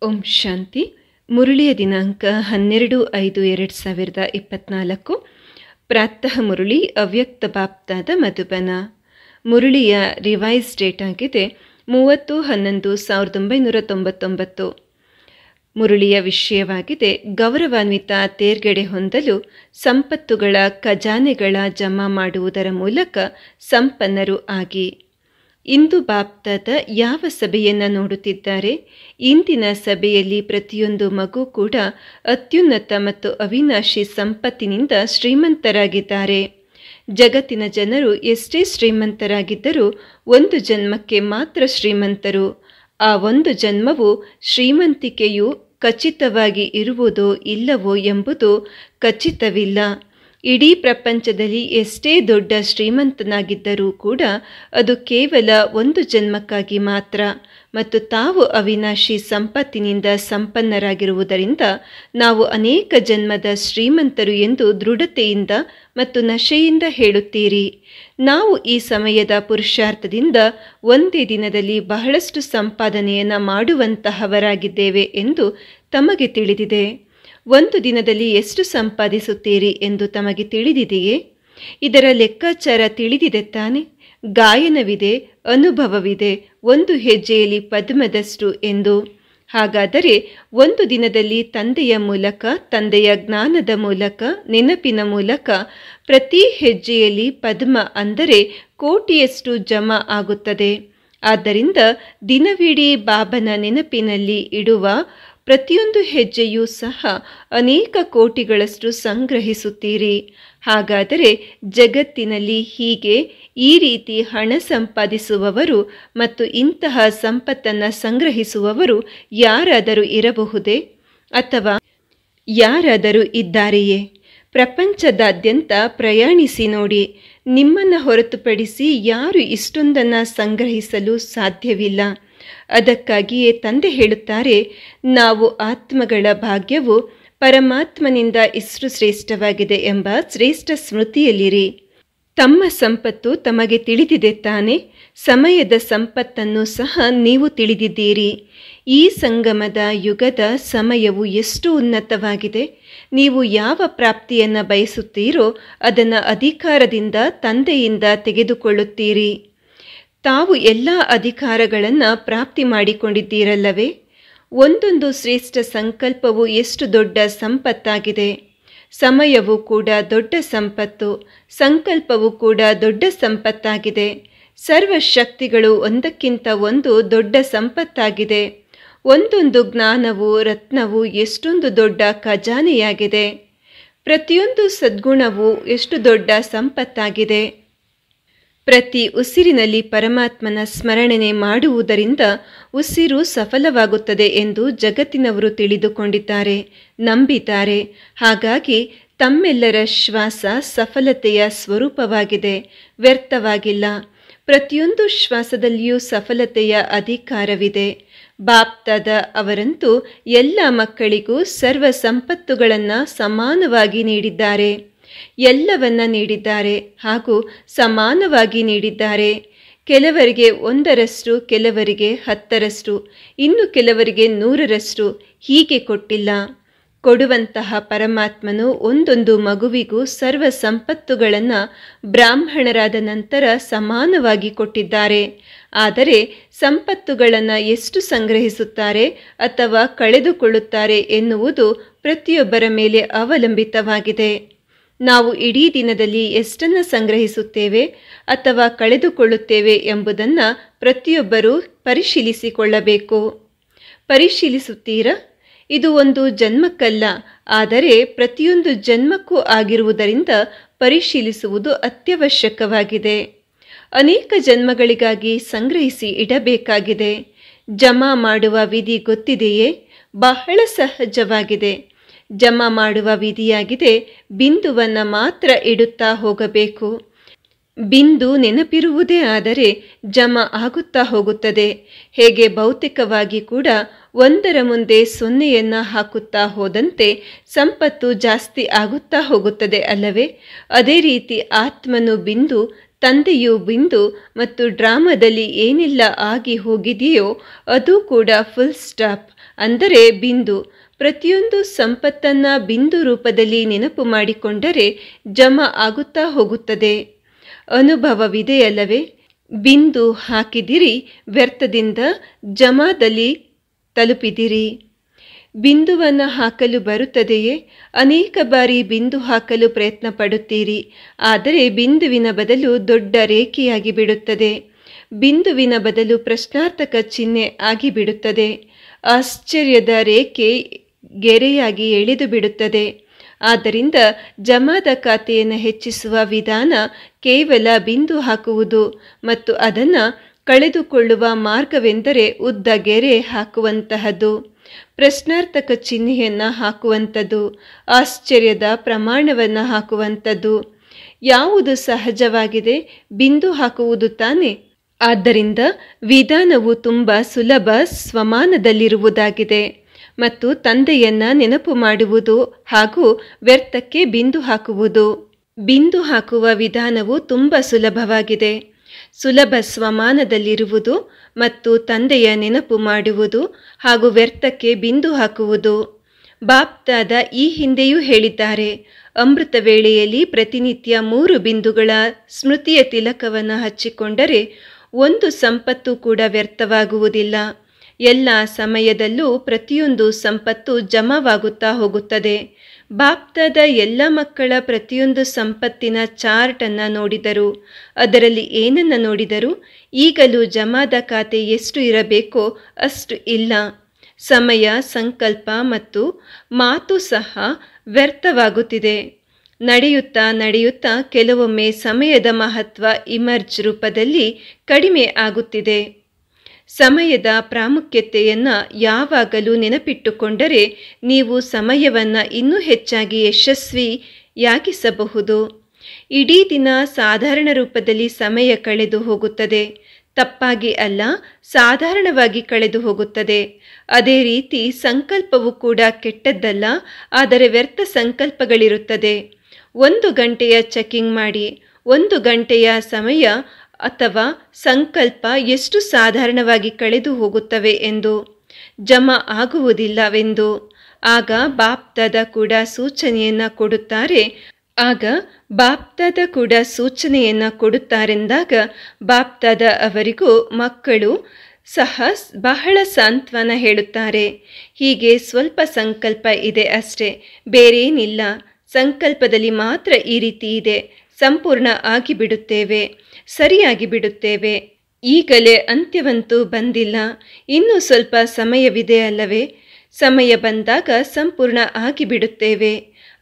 ಓಂ ಶಾಂತಿ. ಮುರುಳಿಯ ದಿನಾಂಕ 12/5/2024. ಪ್ರಾತಃ ಮುರುಳಿ ಅವ್ಯಕ್ತ BapDada Madhuban. ಮುರುಳಿಯ revise date ಆಗಿದೆ 30/11/1999. ಮುರುಳಿಯ ವಿಷಯವಾಗಿದೆ ಗೌರವಾನ್ವಿತ ತೇರ್ಗಡೆ ಹೊಂದಲು ಸಂಪತ್ತುಗಳ ಖಜಾನೆಗಳ ಜಮಾ ಮಾಡುವುದರ ಮೂಲಕ ಸಂಪನ್ನರು ಆಗಿ. ಇಂದು ಬಾಪ್ತಾದ ಯಾವ ಸಭೆಯನ್ನು ನೋಡುತ್ತಿದ್ದಾರೆ? ಇಂದಿನ ಸಭೆಯಲ್ಲಿ ಪ್ರತಿಯೊಂದು ಮಗು ಕೂಡ ಅತ್ಯುನ್ನತ ಮತ್ತು ಅವಿನಾಶಿ ಸಂಪತ್ತಿನಿಂದ ಶ್ರೀಮಂತರಾಗಿದ್ದಾರೆ. ಜಗತ್ತಿನ ಜನರು ಎಷ್ಟೇ ಶ್ರೀಮಂತರಾಗಿದ್ದರೂ ಒಂದು ಜನ್ಮಕ್ಕೆ ಮಾತ್ರ ಶ್ರೀಮಂತರು. ಆ ಒಂದು ಜನ್ಮವು ಶ್ರೀಮಂತಿಕೆಯು ಖಚಿತವಾಗಿ ಇರುವುದೋ ಇಲ್ಲವೋ ಎಂಬುದು ಖಚಿತವಿಲ್ಲ. ಇಡೀ ಪ್ರಪಂಚದಲ್ಲಿ ಎಷ್ಟೇ ದೊಡ್ಡ ಶ್ರೀಮಂತನಾಗಿದ್ದರೂ ಕೂಡ ಅದು ಕೇವಲ ಒಂದು ಜನ್ಮಕ್ಕಾಗಿ ಮಾತ್ರ ಮತ್ತು ತಾವು ಅವಿನಾಶಿ ಸಂಪತ್ತಿನಿಂದ ಸಂಪನ್ನರಾಗಿರುವುದರಿಂದ ನಾವು ಅನೇಕ ಜನ್ಮದ ಶ್ರೀಮಂತರು ಎಂದು ದೃಢತೆಯಿಂದ ಮತ್ತು ನಶೆಯಿಂದ ಹೇಳುತ್ತೀರಿ. ನಾವು ಈ ಸಮಯದ ಪುರುಷಾರ್ಥದಿಂದ ಒಂದೇ ದಿನದಲ್ಲಿ ಬಹಳಷ್ಟು ಸಂಪಾದನೆಯನ್ನು ಮಾಡುವಂತಹವರಾಗಿದ್ದೇವೆ ಎಂದು ತಮಗೆ ತಿಳಿದಿದೆ. ಒಂದು ದಿನದಲ್ಲಿ ಎಷ್ಟು ಸಂಪಾದಿಸುತ್ತೀರಿ ಎಂದು ತಮಗೆ ತಿಳಿದಿದೆಯೇ? ಇದರ ಲೆಕ್ಕಾಚಾರ ತಿಳಿದಿದೆ ತಾನೆ? ಗಾಯನವಿದೆ, ಅನುಭವವಿದೆ, ಒಂದು ಹೆಜ್ಜೆಯಲ್ಲಿ ಪದ್ಮದಷ್ಟು ಎಂದು. ಹಾಗಾದರೆ ಒಂದು ದಿನದಲ್ಲಿ ತಂದೆಯ ಮೂಲಕ, ತಂದೆಯ ಜ್ಞಾನದ ಮೂಲಕ, ನೆನಪಿನ ಮೂಲಕ ಪ್ರತಿ ಹೆಜ್ಜೆಯಲ್ಲಿ ಪದ್ಮ ಅಂದರೆ ಕೋಟಿಯಷ್ಟು ಜಮಾ ಆಗುತ್ತದೆ. ಆದ್ದರಿಂದ ದಿನವಿಡೀ ಬಾಬನ ನೆನಪಿನಲ್ಲಿ ಇಡುವ ಪ್ರತಿಯೊಂದು ಹೆಜ್ಜೆಯೂ ಸಹ ಅನೇಕ ಕೋಟಿಗಳಷ್ಟು ಸಂಗ್ರಹಿಸುತ್ತೀರಿ. ಹಾಗಾದರೆ ಜಗತ್ತಿನಲ್ಲಿ ಹೀಗೆ ಈ ರೀತಿ ಹಣ ಸಂಪಾದಿಸುವವರು ಮತ್ತು ಇಂತಹ ಸಂಪತ್ತನ್ನು ಸಂಗ್ರಹಿಸುವವರು ಯಾರಾದರೂ ಇರಬಹುದೇ? ಅಥವಾ ಯಾರಾದರೂ ಇದ್ದಾರೆಯೇ? ಪ್ರಪಂಚದಾದ್ಯಂತ ಪ್ರಯಾಣಿಸಿ ನೋಡಿ. ನಿಮ್ಮನ್ನು ಹೊರತುಪಡಿಸಿ ಯಾರು ಇಷ್ಟೊಂದನ್ನು ಸಂಗ್ರಹಿಸಲು ಸಾಧ್ಯವಿಲ್ಲ. ಅದಕ್ಕಾಗಿಯೇ ತಂದೆ ಹೇಳುತ್ತಾರೆ, ನಾವು ಆತ್ಮಗಳ ಭಾಗ್ಯವು ಪರಮಾತ್ಮನಿಂದ ಇಷ್ಟು ಶ್ರೇಷ್ಠವಾಗಿದೆ ಎಂಬ ಶ್ರೇಷ್ಠ ಸ್ಮೃತಿಯಲ್ಲಿರಿ. ತಮ್ಮ ಸಂಪತ್ತು ತಮಗೆ ತಿಳಿದಿದೆ ತಾನೆ? ಸಮಯದ ಸಂಪತ್ತನ್ನು ಸಹ ನೀವು ತಿಳಿದಿದ್ದೀರಿ. ಈ ಸಂಗಮದ ಯುಗದ ಸಮಯವು ಎಷ್ಟು ಉನ್ನತವಾಗಿದೆ. ನೀವು ಯಾವ ಪ್ರಾಪ್ತಿಯನ್ನು ಬಯಸುತ್ತೀರೋ ಅದನ್ನು ಅಧಿಕಾರದಿಂದ ತಂದೆಯಿಂದ ತೆಗೆದುಕೊಳ್ಳುತ್ತೀರಿ. ತಾವು ಎಲ್ಲ ಅಧಿಕಾರಗಳನ್ನು ಪ್ರಾಪ್ತಿ ಮಾಡಿಕೊಂಡಿದ್ದೀರಲ್ಲವೇ? ಒಂದೊಂದು ಶ್ರೇಷ್ಠ ಸಂಕಲ್ಪವು ಎಷ್ಟು ದೊಡ್ಡ ಸಂಪತ್ತಾಗಿದೆ. ಸಮಯವು ಕೂಡ ದೊಡ್ಡ ಸಂಪತ್ತು, ಸಂಕಲ್ಪವು ಕೂಡ ದೊಡ್ಡ ಸಂಪತ್ತಾಗಿದೆ. ಸರ್ವಶಕ್ತಿಗಳು ಒಂದಕ್ಕಿಂತ ಒಂದು ದೊಡ್ಡ ಸಂಪತ್ತಾಗಿದೆ. ಒಂದೊಂದು ಜ್ಞಾನವು ರತ್ನವು ಎಷ್ಟೊಂದು ದೊಡ್ಡ ಖಜಾನೆಯಾಗಿದೆ. ಪ್ರತಿಯೊಂದು ಸದ್ಗುಣವು ಎಷ್ಟು ದೊಡ್ಡ ಸಂಪತ್ತಾಗಿದೆ. ಪ್ರತಿ ಉಸಿರಿನಲ್ಲಿ ಪರಮಾತ್ಮನ ಸ್ಮರಣೆ ಮಾಡುವುದರಿಂದ ಉಸಿರು ಸಫಲವಾಗುತ್ತದೆ ಎಂದು ಜಗತ್ತಿನವರು ತಿಳಿದುಕೊಂಡಿದ್ದಾರೆ, ನಂಬಿದ್ದಾರೆ. ಹಾಗಾಗಿ ತಮ್ಮೆಲ್ಲರ ಶ್ವಾಸ ಸಫಲತೆಯ ಸ್ವರೂಪವಾಗಿದೆ, ವ್ಯರ್ಥವಾಗಿಲ್ಲ. ಪ್ರತಿಯೊಂದು ಶ್ವಾಸದಲ್ಲಿಯೂ ಸಫಲತೆಯ ಅಧಿಕಾರವಿದೆ. ಬಾಪ್ತಾದ ಅವರಂತೂ ಎಲ್ಲ ಮಕ್ಕಳಿಗೂ ಸರ್ವ ಸಂಪತ್ತುಗಳನ್ನು ಸಮಾನವಾಗಿ ನೀಡಿದ್ದಾರೆ. ಎಲ್ಲವನ್ನ ನೀಡಿದ್ದಾರೆ ಹಾಗೂ ಸಮಾನವಾಗಿ ನೀಡಿದ್ದಾರೆ. ಕೆಲವರಿಗೆ 1ರಷ್ಟು, ಕೆಲವರಿಗೆ 10ರಷ್ಟು, ಇನ್ನು ಕೆಲವರಿಗೆ 100ರಷ್ಟು ಹೀಗೆ ಕೊಟ್ಟಿಲ್ಲ. ಕೊಡುವಂತಹ ಪರಮಾತ್ಮನು ಒಂದೊಂದು ಮಗುವಿಗೂ ಸರ್ವ ಸಂಪತ್ತುಗಳನ್ನು ಬ್ರಾಹ್ಮಣರಾದ ನಂತರ ಸಮಾನವಾಗಿ ಕೊಟ್ಟಿದ್ದಾರೆ. ಆದರೆ ಸಂಪತ್ತುಗಳನ್ನು ಎಷ್ಟು ಸಂಗ್ರಹಿಸುತ್ತಾರೆ ಅಥವಾ ಕಳೆದುಕೊಳ್ಳುತ್ತಾರೆ ಎನ್ನುವುದು ಪ್ರತಿಯೊಬ್ಬರ ಮೇಲೆ ಅವಲಂಬಿತವಾಗಿದೆ. ನಾವು ಇಡೀ ದಿನದಲ್ಲಿ ಎಷ್ಟನ್ನು ಸಂಗ್ರಹಿಸುತ್ತೇವೆ ಅಥವಾ ಕಳೆದುಕೊಳ್ಳುತ್ತೇವೆ ಎಂಬುದನ್ನು ಪ್ರತಿಯೊಬ್ಬರೂ ಪರಿಶೀಲಿಸಿಕೊಳ್ಳಬೇಕು. ಪರಿಶೀಲಿಸುತ್ತೀರಾ? ಇದು ಒಂದು ಜನ್ಮಕ್ಕಲ್ಲ, ಆದರೆ ಪ್ರತಿಯೊಂದು ಜನ್ಮಕ್ಕೂ ಆಗಿರುವುದರಿಂದ ಪರಿಶೀಲಿಸುವುದು ಅತ್ಯವಶ್ಯಕವಾಗಿದೆ. ಅನೇಕ ಜನ್ಮಗಳಿಗಾಗಿ ಸಂಗ್ರಹಿಸಿ ಇಡಬೇಕಾಗಿದೆ. ಜಮಾ ಮಾಡುವ ವಿಧಿ ಗೊತ್ತಿದೆಯೇ? ಬಹಳ ಸಹಜವಾಗಿದೆ. ಜಮಾ ಮಾಡುವ ವಿಧಿಯಾಗಿದೆ, ಬಿಂದುವನ್ನು ಮಾತ್ರ ಇಡುತ್ತಾ ಹೋಗಬೇಕು. ಬಿಂದು ನೆನಪಿರುವುದೇ ಆದರೆ ಜಮಾ ಆಗುತ್ತಾ ಹೋಗುತ್ತದೆ. ಹೇಗೆ ಭೌತಿಕವಾಗಿ ಕೂಡ ಒಂದರ ಮುಂದೆ 0ಯನ್ನು ಹಾಕುತ್ತಾ ಹೋದಂತೆ ಸಂಪತ್ತು ಜಾಸ್ತಿ ಆಗುತ್ತಾ ಹೋಗುತ್ತದೆ ಅಲ್ಲವೇ? ಅದೇ ರೀತಿ ಆತ್ಮನು ಬಿಂದು, ತಂದೆಯು ಬಿಂದು ಮತ್ತು ಡ್ರಾಮಾದಲ್ಲಿ ಏನೆಲ್ಲ ಆಗಿ ಹೋಗಿದೆಯೋ ಅದು ಕೂಡ ಫುಲ್ ಸ್ಟಾಪ್. ಅಂದರೆ ಬಿಂದು. ಪ್ರತಿಯೊಂದು ಸಂಪತ್ತನ್ನು ಬಿಂದು ರೂಪದಲ್ಲಿ ನೆನಪು ಮಾಡಿಕೊಂಡರೆ ಜಮಾ ಆಗುತ್ತಾ ಹೋಗುತ್ತದೆ. ಅನುಭವವಿದೆಯಲ್ಲವೇ? ಬಿಂದು ಹಾಕಿದಿರಿ, ವ್ಯರ್ಥದಿಂದ ಜಮಾದಲ್ಲಿ ತಲುಪಿದಿರಿ. ಬಿಂದುವನ್ನು ಹಾಕಲು ಬರುತ್ತದೆಯೇ? ಅನೇಕ ಬಾರಿ ಬಿಂದು ಹಾಕಲು ಪ್ರಯತ್ನ ಪಡುತ್ತೀರಿ, ಆದರೆ ಬಿಂದುವಿನ ಬದಲು ದೊಡ್ಡ ರೇಖೆಯಾಗಿ ಬಿಡುತ್ತದೆ. ಬಿಂದುವಿನ ಬದಲು ಪ್ರಶ್ನಾರ್ಥಕ ಚಿಹ್ನೆ ಆಗಿಬಿಡುತ್ತದೆ. ಆಶ್ಚರ್ಯದ ರೇಖೆ ಗೆರೆಯಾಗಿ ಎಳೆದು ಬಿಡುತ್ತದೆ. ಆದ್ದರಿಂದ ಜಮಾದ ಖಾತೆಯನ್ನು ಹೆಚ್ಚಿಸುವ ವಿಧಾನ ಕೇವಲ ಬಿಂದು ಹಾಕುವುದು ಮತ್ತು ಅದನ್ನು ಕಳೆದುಕೊಳ್ಳುವ ಮಾರ್ಗವೆಂದರೆ ಉದ್ದ ಗೆರೆ ಹಾಕುವಂತಹದ್ದು, ಪ್ರಶ್ನಾರ್ಥಕ ಚಿಹ್ನೆಯನ್ನು ಹಾಕುವಂಥದ್ದು, ಆಶ್ಚರ್ಯದ ಪ್ರಮಾಣವನ್ನು ಹಾಕುವಂಥದ್ದು. ಯಾವುದು ಸಹಜವಾಗಿದೆ? ಬಿಂದು ಹಾಕುವುದು ತಾನೆ. ಆದ್ದರಿಂದ ವಿಧಾನವು ತುಂಬ ಸುಲಭ, ಸ್ವಮಾನದಲ್ಲಿರುವುದಾಗಿದೆ ಮತ್ತು ತಂದೆಯನ್ನ ನೆನಪು ಮಾಡುವುದು ಹಾಗೂ ವ್ಯರ್ಥಕ್ಕೆ ಬಿಂದು ಹಾಕುವುದು. ಬಿಂದು ಹಾಕುವ ವಿಧಾನವು ತುಂಬ ಸುಲಭವಾಗಿದೆ. ಸುಲಭ ಸ್ವಮಾನದಲ್ಲಿರುವುದು ಮತ್ತು ತಂದೆಯ ನೆನಪು ಮಾಡುವುದು ಹಾಗೂ ವ್ಯರ್ಥಕ್ಕೆ ಬಿಂದು ಹಾಕುವುದು. ಬಾಪ್ದಾದ ಈ ಹಿಂದೆಯೂ ಹೇಳಿದ್ದಾರೆ, ಅಮೃತ ವೇಳೆಯಲ್ಲಿ ಪ್ರತಿನಿತ್ಯ 3 ಬಿಂದುಗಳ ಸ್ಮೃತಿಯ ತಿಲಕವನ್ನು ಹಚ್ಚಿಕೊಂಡರೆ ಒಂದು ಸಂಪತ್ತು ಕೂಡ ವ್ಯರ್ಥವಾಗುವುದಿಲ್ಲ. ಎಲ್ಲ ಸಮಯದಲ್ಲೂ ಪ್ರತಿಯೊಂದು ಸಂಪತ್ತು ಜಮಾವಾಗುತ್ತಾ ಹೋಗುತ್ತದೆ. ಬಾಪ್ದಾದ ಎಲ್ಲ ಮಕ್ಕಳ ಪ್ರತಿಯೊಂದು ಸಂಪತ್ತಿನ ಚಾರ್ಟನ್ನು ನೋಡಿದರು. ಅದರಲ್ಲಿ ಏನನ್ನು ನೋಡಿದರು? ಈಗಲೂ ಜಮಾದ ಖಾತೆ ಎಷ್ಟು ಇರಬೇಕೋ ಅಷ್ಟು ಇಲ್ಲ. ಸಮಯ, ಸಂಕಲ್ಪ ಮತ್ತು ಮಾತು ಸಹ ವ್ಯರ್ಥವಾಗುತ್ತಿದೆ. ನಡೆಯುತ್ತಾ ನಡೆಯುತ್ತಾ ಕೆಲವೊಮ್ಮೆ ಸಮಯದ ಮಹತ್ವ ಇಮರ್ಜ್ ರೂಪದಲ್ಲಿ ಕಡಿಮೆ ಆಗುತ್ತಿದೆ. ಸಮಯದ ಪ್ರಾಮುಖ್ಯತೆಯನ್ನು ಯಾವಾಗಲೂ ನೆನಪಿಟ್ಟುಕೊಂಡರೆ ನೀವು ಸಮಯವನ್ನು ಇನ್ನೂ ಹೆಚ್ಚಾಗಿ ಯಶಸ್ವಿಯಾಗಿಸಬಹುದು. ಇಡೀ ದಿನ ಸಾಧಾರಣ ರೂಪದಲ್ಲಿ ಸಮಯ ಕಳೆದು ಹೋಗುತ್ತದೆ. ತಪ್ಪಾಗಿ ಅಲ್ಲ, ಸಾಧಾರಣವಾಗಿ ಕಳೆದು ಹೋಗುತ್ತದೆ. ಅದೇ ರೀತಿ ಸಂಕಲ್ಪವು ಕೂಡ ಕೆಟ್ಟದ್ದಲ್ಲ, ಆದರೆ ವ್ಯರ್ಥ ಸಂಕಲ್ಪಗಳಿರುತ್ತದೆ. 1 ಗಂಟೆಯ ಚೆಕಿಂಗ್ ಮಾಡಿ. 1 ಗಂಟೆಯ ಸಮಯ ಅಥವಾ ಸಂಕಲ್ಪ ಎಷ್ಟು ಸಾಧಾರಣವಾಗಿ ಕಳೆದು ಹೋಗುತ್ತವೆ ಎಂದು, ಜಮಾ ಆಗುವುದಿಲ್ಲವೆಂದು. ಆಗ ಬಾಪ್ದಾದ ಕೂಡ ಸೂಚನೆಯನ್ನು ಕೊಡುತ್ತಾರೆಂದಾಗ ಬಾಪ್ದಾದ ಅವರಿಗೂ ಮಕ್ಕಳು ಸಹ ಬಹಳ ಸಾಂತ್ವನ ಹೇಳುತ್ತಾರೆ. ಹೀಗೆ ಸ್ವಲ್ಪ ಸಂಕಲ್ಪ ಇದೆ ಅಷ್ಟೇ, ಬೇರೇನಿಲ್ಲ. ಸಂಕಲ್ಪದಲ್ಲಿ ಮಾತ್ರ ಈ ರೀತಿ ಇದೆ. ಸಂಪೂರ್ಣ ಆಗಿಬಿಡುತ್ತೇವೆ, ಸರಿಯಾಗಿ ಬಿಡುತ್ತೇವೆ. ಈಗಲೇ ಅಂತ್ಯವಂತೂ ಬಂದಿಲ್ಲ, ಇನ್ನೂ ಸ್ವಲ್ಪ ಸಮಯವಿದೆ ಅಲ್ಲವೇ? ಸಮಯ ಬಂದಾಗ ಸಂಪೂರ್ಣ ಆಗಿಬಿಡುತ್ತೇವೆ.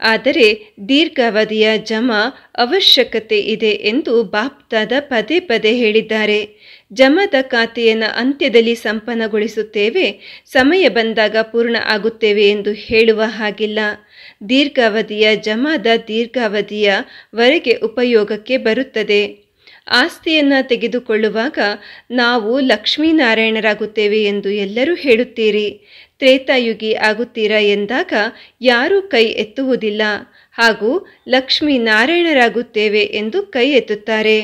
ಆದರೆ ದೀರ್ಘಾವಧಿಯ ಜಮಾ ಅವಶ್ಯಕತೆ ಇದೆ ಎಂದು ಬಾಪ್ದಾದ ಪದೇ ಪದೇ ಹೇಳಿದ್ದಾರೆ. ಜಮಾದ ಖಾತೆಯನ್ನು ಅಂತ್ಯದಲ್ಲಿ ಸಂಪನ್ನಗೊಳಿಸುತ್ತೇವೆ, ಸಮಯ ಬಂದಾಗ ಪೂರ್ಣ ಆಗುತ್ತೇವೆ ಎಂದು ಹೇಳುವ ಹಾಗಿಲ್ಲ. ದೀರ್ಘಾವಧಿಯ ಜಮಾದ ದೀರ್ಘಾವಧಿಯವರೆಗೆ ಉಪಯೋಗಕ್ಕೆ ಬರುತ್ತದೆ. ಆಸ್ತಿಯನ್ನು ತೆಗೆದುಕೊಳ್ಳುವಾಗ ನಾವು ಲಕ್ಷ್ಮೀನಾರಾಯಣರಾಗುತ್ತೇವೆ ಎಂದು ಎಲ್ಲರೂ ಹೇಳುತ್ತೀರಿ. ತ್ರೇತಾಯುಗಿ ಆಗುತ್ತೀರಾ ಎಂದಾಗ ಯಾರೂ ಕೈ ಎತ್ತುವುದಿಲ್ಲ ಹಾಗೂ ಲಕ್ಷ್ಮೀನಾರಾಯಣರಾಗುತ್ತೇವೆ ಎಂದು ಕೈ ಎತ್ತುತ್ತಾರೆ.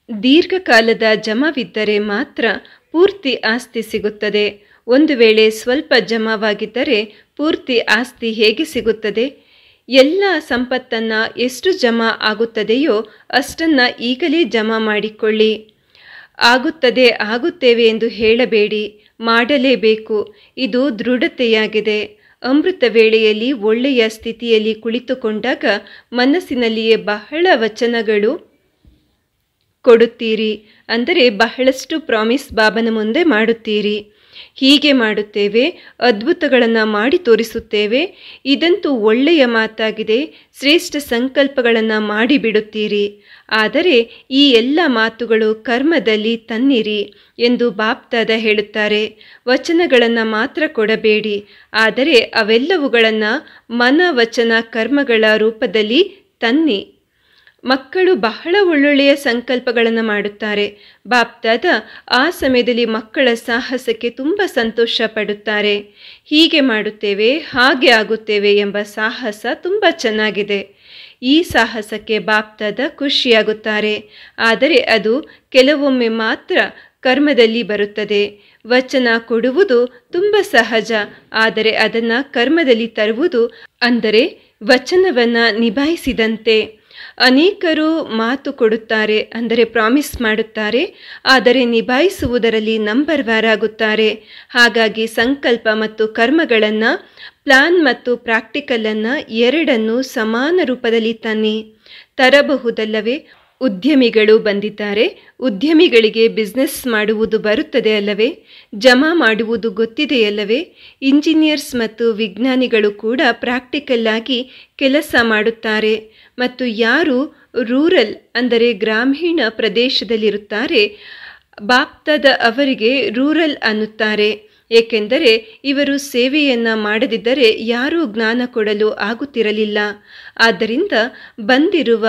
ದೀರ್ಘಕಾಲದ ಜಮಾವಿದ್ದರೆ ಮಾತ್ರ ಪೂರ್ತಿ ಆಸ್ತಿ ಸಿಗುತ್ತದೆ. ಒಂದು ವೇಳೆ ಸ್ವಲ್ಪ ಜಮಾವಾಗಿದ್ದರೆ ಪೂರ್ತಿ ಆಸ್ತಿ ಹೇಗೆ ಸಿಗುತ್ತದೆ? ಎಲ್ಲ ಸಂಪತ್ತನ್ನು ಎಷ್ಟು ಜಮಾ ಆಗುತ್ತದೆಯೋ ಅಷ್ಟನ್ನು ಈಗಲೇ ಜಮಾ ಮಾಡಿಕೊಳ್ಳಿ. ಆಗುತ್ತೇವೆ ಎಂದು ಹೇಳಬೇಡಿ, ಮಾಡಲೇಬೇಕು. ಇದು ದೃಢತೆಯಾಗಿದೆ. ಅಮೃತ ವೇಳೆಯಲ್ಲಿ ಒಳ್ಳೆಯ ಸ್ಥಿತಿಯಲ್ಲಿ ಕುಳಿತುಕೊಂಡಾಗ ಮನಸ್ಸಿನಲ್ಲಿಯೇ ಬಹಳ ವಚನಗಳು ಕೊಡುತ್ತೀರಿ. ಅಂದರೆ ಬಹಳಷ್ಟು ಪ್ರಾಮಿಸ್ ಬಾಬನ ಮುಂದೆ ಮಾಡುತ್ತೀರಿ. ಹೀಗೆ ಮಾಡುತ್ತೇವೆ, ಅದ್ಭುತಗಳನ್ನು ಮಾಡಿ ತೋರಿಸುತ್ತೇವೆ. ಇದಂತೂ ಒಳ್ಳೆಯ ಮಾತಾಗಿದೆ. ಶ್ರೇಷ್ಠ ಸಂಕಲ್ಪಗಳನ್ನು ಮಾಡಿಬಿಡುತ್ತೀರಿ. ಆದರೆ ಈ ಎಲ್ಲ ಮಾತುಗಳು ಕರ್ಮದಲ್ಲಿ ತನ್ನಿರಿ ಎಂದು ಬಾಪ್ದಾದ ಹೇಳುತ್ತಾರೆ. ವಚನಗಳನ್ನು ಮಾತ್ರ ಕೊಡಬೇಡಿ, ಆದರೆ ಅವೆಲ್ಲವುಗಳನ್ನು ಮನ, ವಚನ, ಕರ್ಮಗಳ ರೂಪದಲ್ಲಿ ತನ್ನಿ. ಮಕ್ಕಳು ಬಹಳ ಒಳ್ಳೊಳ್ಳೆಯ ಸಂಕಲ್ಪಗಳನ್ನು ಮಾಡುತ್ತಾರೆ. ಬಾಪ್ದಾದ ಆ ಸಮಯದಲ್ಲಿ ಮಕ್ಕಳ ಸಾಹಸಕ್ಕೆ ತುಂಬ ಸಂತೋಷ ಪಡುತ್ತಾರೆ. ಹೀಗೆ ಮಾಡುತ್ತೇವೆ, ಹಾಗೆ ಆಗುತ್ತೇವೆ ಎಂಬ ಸಾಹಸ ತುಂಬ ಚೆನ್ನಾಗಿದೆ. ಈ ಸಾಹಸಕ್ಕೆ ಬಾಪ್ದಾದ ಖುಷಿಯಾಗುತ್ತಾರೆ. ಆದರೆ ಅದು ಕೆಲವೊಮ್ಮೆ ಮಾತ್ರ ಕರ್ಮದಲ್ಲಿ ಬರುತ್ತದೆ. ವಚನ ಕೊಡುವುದು ತುಂಬ ಸಹಜ, ಆದರೆ ಅದನ್ನು ಕರ್ಮದಲ್ಲಿ ತರುವುದು ಅಂದರೆ ವಚನವನ್ನು ನಿಭಾಯಿಸಿದಂತೆ. ಅನೇಕರು ಮಾತು ಕೊಡುತ್ತಾರೆ ಅಂದರೆ ಪ್ರಾಮಿಸ್ ಮಾಡುತ್ತಾರೆ, ಆದರೆ ನಿಭಾಯಿಸುವುದರಲ್ಲಿ ನಂಬರ್ ವಾರಾಗುತ್ತಾರೆ. ಹಾಗಾಗಿ ಸಂಕಲ್ಪ ಮತ್ತು ಕರ್ಮಗಳನ್ನು, ಪ್ಲಾನ್ ಮತ್ತು ಪ್ರಾಕ್ಟಿಕಲನ್ನು ಎರಡನ್ನೂ ಸಮಾನ ರೂಪದಲ್ಲಿ ತರಬಹುದಲ್ಲವೇ? ಉದ್ಯಮಿಗಳು ಬಂದಿದ್ದಾರೆ, ಉದ್ಯಮಿಗಳಿಗೆ ಬಿಸ್ನೆಸ್ ಮಾಡುವುದು ಬರುತ್ತದೆ ಅಲ್ಲವೇ? ಜಮಾ ಮಾಡುವುದು ಗೊತ್ತಿದೆಯಲ್ಲವೇ? ಇಂಜಿನಿಯರ್ಸ್ ಮತ್ತು ವಿಜ್ಞಾನಿಗಳು ಕೂಡ ಪ್ರಾಕ್ಟಿಕಲ್ ಆಗಿ ಕೆಲಸ ಮಾಡುತ್ತಾರೆ. ಮತ್ತು ಯಾರು ರೂರಲ್ ಅಂದರೆ ಗ್ರಾಮೀಣ ಪ್ರದೇಶದಲ್ಲಿರುತ್ತಾರೆ, ಬಾಪ್ದಾದ ಅವರಿಗೆ ರೂರಲ್ ಅನ್ನುತ್ತಾರೆ. ಏಕೆಂದರೆ ಇವರು ಸೇವೆಯನ್ನು ಮಾಡದಿದ್ದರೆ ಯಾರೂ ಜ್ಞಾನ ಕೊಡಲು ಆಗುತ್ತಿರಲಿಲ್ಲ. ಆದ್ದರಿಂದ ಬಂದಿರುವ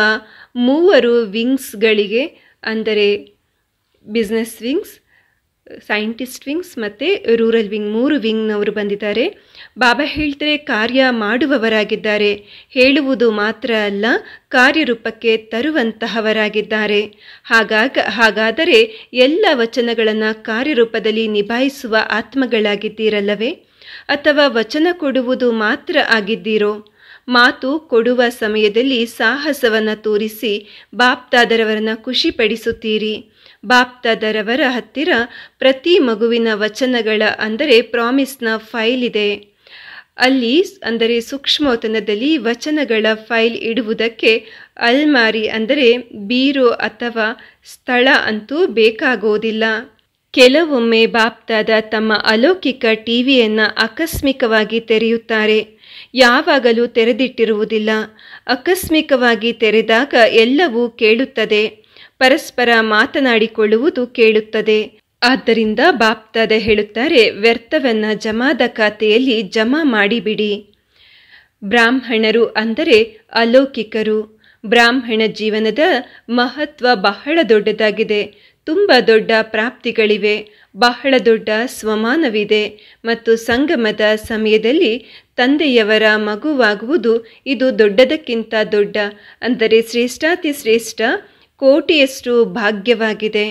3 ವಿಂಗ್ಸ್ಗಳಿಗೆ ಅಂದರೆ ಬಿಸ್ನೆಸ್ ವಿಂಗ್ಸ್, ಸೈಂಟಿಸ್ಟ್ ವಿಂಗ್ಸ್ ಮತ್ತು ರೂರಲ್ ವಿಂಗ್, 3 ವಿಂಗ್ನವರು ಬಂದಿದ್ದಾರೆ. ಬಾಬಾ ಹೇಳ್ತಾರೆ ಕಾರ್ಯ ಮಾಡುವವರಾಗಿದ್ದಾರೆ, ಹೇಳುವುದು ಮಾತ್ರ ಅಲ್ಲ ಕಾರ್ಯರೂಪಕ್ಕೆ ತರುವಂತಹವರಾಗಿದ್ದಾರೆ. ಹಾಗಾದರೆ ಎಲ್ಲ ವಚನಗಳನ್ನು ಕಾರ್ಯರೂಪದಲ್ಲಿ ನಿಭಾಯಿಸುವ ಆತ್ಮಗಳಾಗಿದ್ದೀರಲ್ಲವೇ? ಅಥವಾ ವಚನ ಕೊಡುವುದು ಮಾತ್ರ ಆಗಿದ್ದೀರೋ? ಮಾತು ಕೊಡುವ ಸಮಯದಲ್ಲಿ ಸಾಹಸವನ್ನು ತೋರಿಸಿ ಬಾಪ್ದಾದರವರನ್ನು ಖುಷಿಪಡಿಸುತ್ತೀರಿ. ಬಾಪ್ದಾದರವರ ಹತ್ತಿರ ಪ್ರತಿ ಮಗುವಿನ ವಚನಗಳ ಅಂದರೆ ಪ್ರಾಮಿಸ್ನ ಫೈಲ್ ಇದೆ. ಅಲ್ಲಿ ಅಂದರೆ ಸೂಕ್ಷ್ಮವತನದಲ್ಲಿ ವಚನಗಳ ಫೈಲ್ ಇಡುವುದಕ್ಕೆ ಅಲ್ಮಾರಿ ಅಂದರೆ ಬೀರೋ ಅಥವಾ ಸ್ಥಳ ಅಂತೂ ಬೇಕಾಗೋದಿಲ್ಲ. ಕೆಲವೊಮ್ಮೆ ಬಾಪ್ದಾದ ತಮ್ಮ ಅಲೌಕಿಕ ಟಿವಿಯನ್ನು ಆಕಸ್ಮಿಕವಾಗಿ ತೆರೆಯುತ್ತಾರೆ, ಯಾವಾಗಲೂ ತೆರೆದಿಟ್ಟಿರುವುದಿಲ್ಲ. ಆಕಸ್ಮಿಕವಾಗಿ ತೆರೆದಾಗ ಎಲ್ಲವೂ ಕೇಳುತ್ತದೆ, ಪರಸ್ಪರ ಮಾತನಾಡಿಕೊಳ್ಳುವುದು ಕೇಳುತ್ತದೆ. ಆದ್ದರಿಂದ ಬಾಪ್ದಾದ ಹೇಳುತ್ತಾರೆ, ವ್ಯರ್ಥವನ್ನು ಜಮಾದ ಖಾತೆಯಲ್ಲಿ ಜಮಾ ಮಾಡಿಬಿಡಿ. ಬ್ರಾಹ್ಮಣರು ಅಂದರೆ ಅಲೌಕಿಕರು. ಬ್ರಾಹ್ಮಣ ಜೀವನದ ಮಹತ್ವ ಬಹಳ ದೊಡ್ಡದಾಗಿದೆ. ತುಂಬ ದೊಡ್ಡ ಪ್ರಾಪ್ತಿಗಳಿವೆ, ಬಹಳ ದೊಡ್ಡ ಸ್ವಮಾನವಿದೆ. ಮತ್ತು ಸಂಗಮದ ಸಮಯದಲ್ಲಿ ತಂದೆಯವರ ಮಗುವಾಗುವುದು ಇದು ದೊಡ್ಡದಕ್ಕಿಂತ ದೊಡ್ಡ ಅಂದರೆ ಶ್ರೇಷ್ಠಾತಿ ಶ್ರೇಷ್ಠ ಕೋಟಿಯಷ್ಟು ಭಾಗ್ಯವಾಗಿದೆ.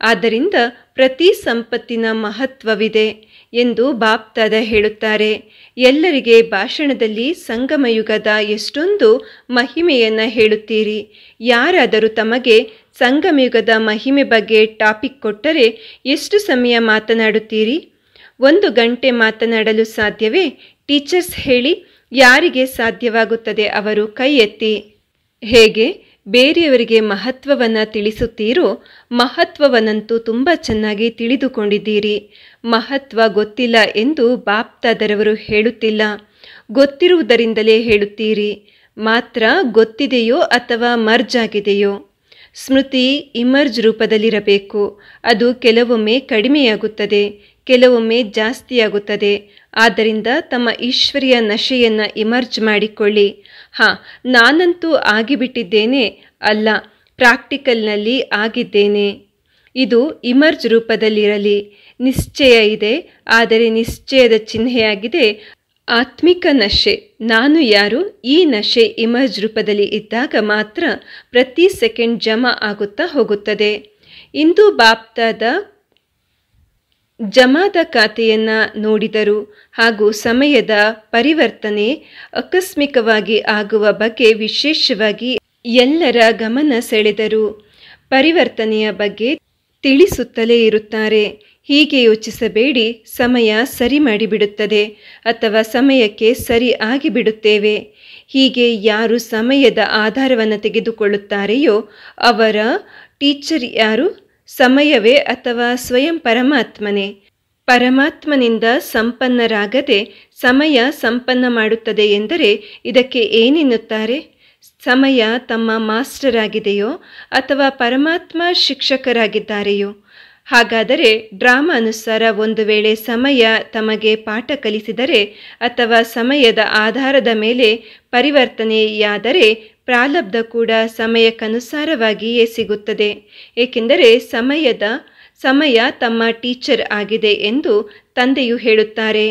ಆದ್ದರಿಂದ ಪ್ರತಿ ಸಂಪತ್ತಿನ ಮಹತ್ವವಿದೆ ಎಂದು ಬಾಪ್ದಾದ ಹೇಳುತ್ತಾರೆ. ಎಲ್ಲರಿಗೆ ಭಾಷಣದಲ್ಲಿ ಸಂಗಮಯುಗದ ಎಷ್ಟೊಂದು ಮಹಿಮೆಯನ್ನು ಹೇಳುತ್ತೀರಿ. ಯಾರಾದರೂ ತಮಗೆ ಸಂಗಮಯುಗದ ಮಹಿಮೆ ಬಗ್ಗೆ ಟಾಪಿಕ್ ಕೊಟ್ಟರೆ ಎಷ್ಟು ಸಮಯ ಮಾತನಾಡುತ್ತೀರಿ? 1 ಗಂಟೆ ಮಾತನಾಡಲು ಸಾಧ್ಯವೇ? ಟೀಚರ್ಸ್ ಹೇಳಿ, ಯಾರಿಗೆ ಸಾಧ್ಯವಾಗುತ್ತದೆ ಅವರು ಕೈ ಎತ್ತಿ. ಹೇಗೆ ಬೇರೆಯವರಿಗೆ ಮಹತ್ವವನ್ನು ತಿಳಿಸುತ್ತೀರೋ, ಮಹತ್ವವನ್ನಂತೂ ತುಂಬ ಚೆನ್ನಾಗಿ ತಿಳಿದುಕೊಂಡಿದ್ದೀರಿ. ಮಹತ್ವ ಗೊತ್ತಿಲ್ಲ ಎಂದು ಬಾಪ್ದಾದರವರು ಹೇಳುತ್ತಿಲ್ಲ, ಗೊತ್ತಿರುವುದರಿಂದಲೇ ಹೇಳುತ್ತೀರಿ. ಮಾತ್ರ ಗೊತ್ತಿದೆಯೋ ಅಥವಾ ಮರ್ಜ್ ಆಗಿದೆಯೋ? ಸ್ಮೃತಿ ಇಮರ್ಜ್ ರೂಪದಲ್ಲಿರಬೇಕು. ಅದು ಕೆಲವೊಮ್ಮೆ ಕಡಿಮೆಯಾಗುತ್ತದೆ, ಕೆಲವೊಮ್ಮೆ ಜಾಸ್ತಿಯಾಗುತ್ತದೆ. ಆದ್ದರಿಂದ ತಮ್ಮ ಈಶ್ವರಿಯ ನಶೆಯನ್ನು ಇಮರ್ಜ್ ಮಾಡಿಕೊಳ್ಳಿ. ನಾನಂತೂ ಆಗಿಬಿಟ್ಟಿದ್ದೇನೆ ಅಲ್ಲ, ಪ್ರಾಕ್ಟಿಕಲ್ನಲ್ಲಿ ಆಗಿದ್ದೇನೆ. ಇದು ಇಮರ್ಜ್ ರೂಪದಲ್ಲಿರಲಿ. ನಿಶ್ಚಯ ಇದೆ, ಆದರೆ ನಿಶ್ಚಯದ ಚಿಹ್ನೆಯಾಗಿದೆ ಆತ್ಮಿಕ ನಶೆ. ನಾನು ಯಾರು? ಈ ನಶೆ ಇಮರ್ಜ್ ರೂಪದಲ್ಲಿ ಇದ್ದಾಗ ಮಾತ್ರ ಪ್ರತಿ ಸೆಕೆಂಡ್ ಜಮಾ ಆಗುತ್ತಾ ಹೋಗುತ್ತದೆ. ಇಂದು ಬಾಪ್ದಾದ ಜಮಾದ ಖಾತೆಯನ್ನು ನೋಡಿದರು ಹಾಗೂ ಸಮಯದ ಪರಿವರ್ತನೆ ಆಕಸ್ಮಿಕವಾಗಿ ಆಗುವ ಬಗ್ಗೆ ವಿಶೇಷವಾಗಿ ಎಲ್ಲರ ಗಮನ ಸೆಳೆದರು. ಪರಿವರ್ತನೆಯ ಬಗ್ಗೆ ತಿಳಿಸುತ್ತಲೇ ಇರುತ್ತಾರೆ. ಹೀಗೆ ಯೋಚಿಸಬೇಡಿ, ಸಮಯ ಸರಿ ಮಾಡಿಬಿಡುತ್ತದೆ ಅಥವಾ ಸಮಯಕ್ಕೆ ಸರಿ ಆಗಿಬಿಡುತ್ತೇವೆ. ಹೀಗೆ ಯಾರು ಸಮಯದ ಆಧಾರವನ್ನು ತೆಗೆದುಕೊಳ್ಳುತ್ತಾರೆಯೋ ಅವರ ಟೀಚರ್ ಯಾರು? ಸಮಯವೇ ಅಥವಾ ಸ್ವಯಂ ಪರಮಾತ್ಮನೇ? ಪರಮಾತ್ಮನಿಂದ ಸಂಪನ್ನರಾಗದೆ ಸಮಯ ಸಂಪನ್ನ ಮಾಡುತ್ತದೆ ಎಂದರೆ ಇದಕ್ಕೆ ಏನೆನ್ನುತ್ತಾರೆ? ಸಮಯ ತಮ್ಮ ಮಾಸ್ಟರ್ ಆಗಿದೆಯೋ ಅಥವಾ ಪರಮಾತ್ಮ ಶಿಕ್ಷಕರಾಗಿದ್ದಾರೆಯೋ? ಹಾಗಾದರೆ ಡ್ರಾಮಾ ಅನುಸಾರ ಒಂದು ವೇಳೆ ಸಮಯ ತಮಗೆ ಪಾಠ ಕಲಿಸಿದರೆ ಅಥವಾ ಸಮಯದ ಆಧಾರದ ಮೇಲೆ ಪರಿವರ್ತನೆಯಾದರೆ ಪ್ರಾರಬ್ಧ ಕೂಡ ಸಮಯಕ್ಕನುಸಾರವಾಗಿಯೇ ಸಿಗುತ್ತದೆ. ಏಕೆಂದರೆ ಸಮಯ ತಮ್ಮ ಟೀಚರ್ ಆಗಿದೆ ಎಂದು ತಂದೆಯು ಹೇಳುತ್ತಾರೆ.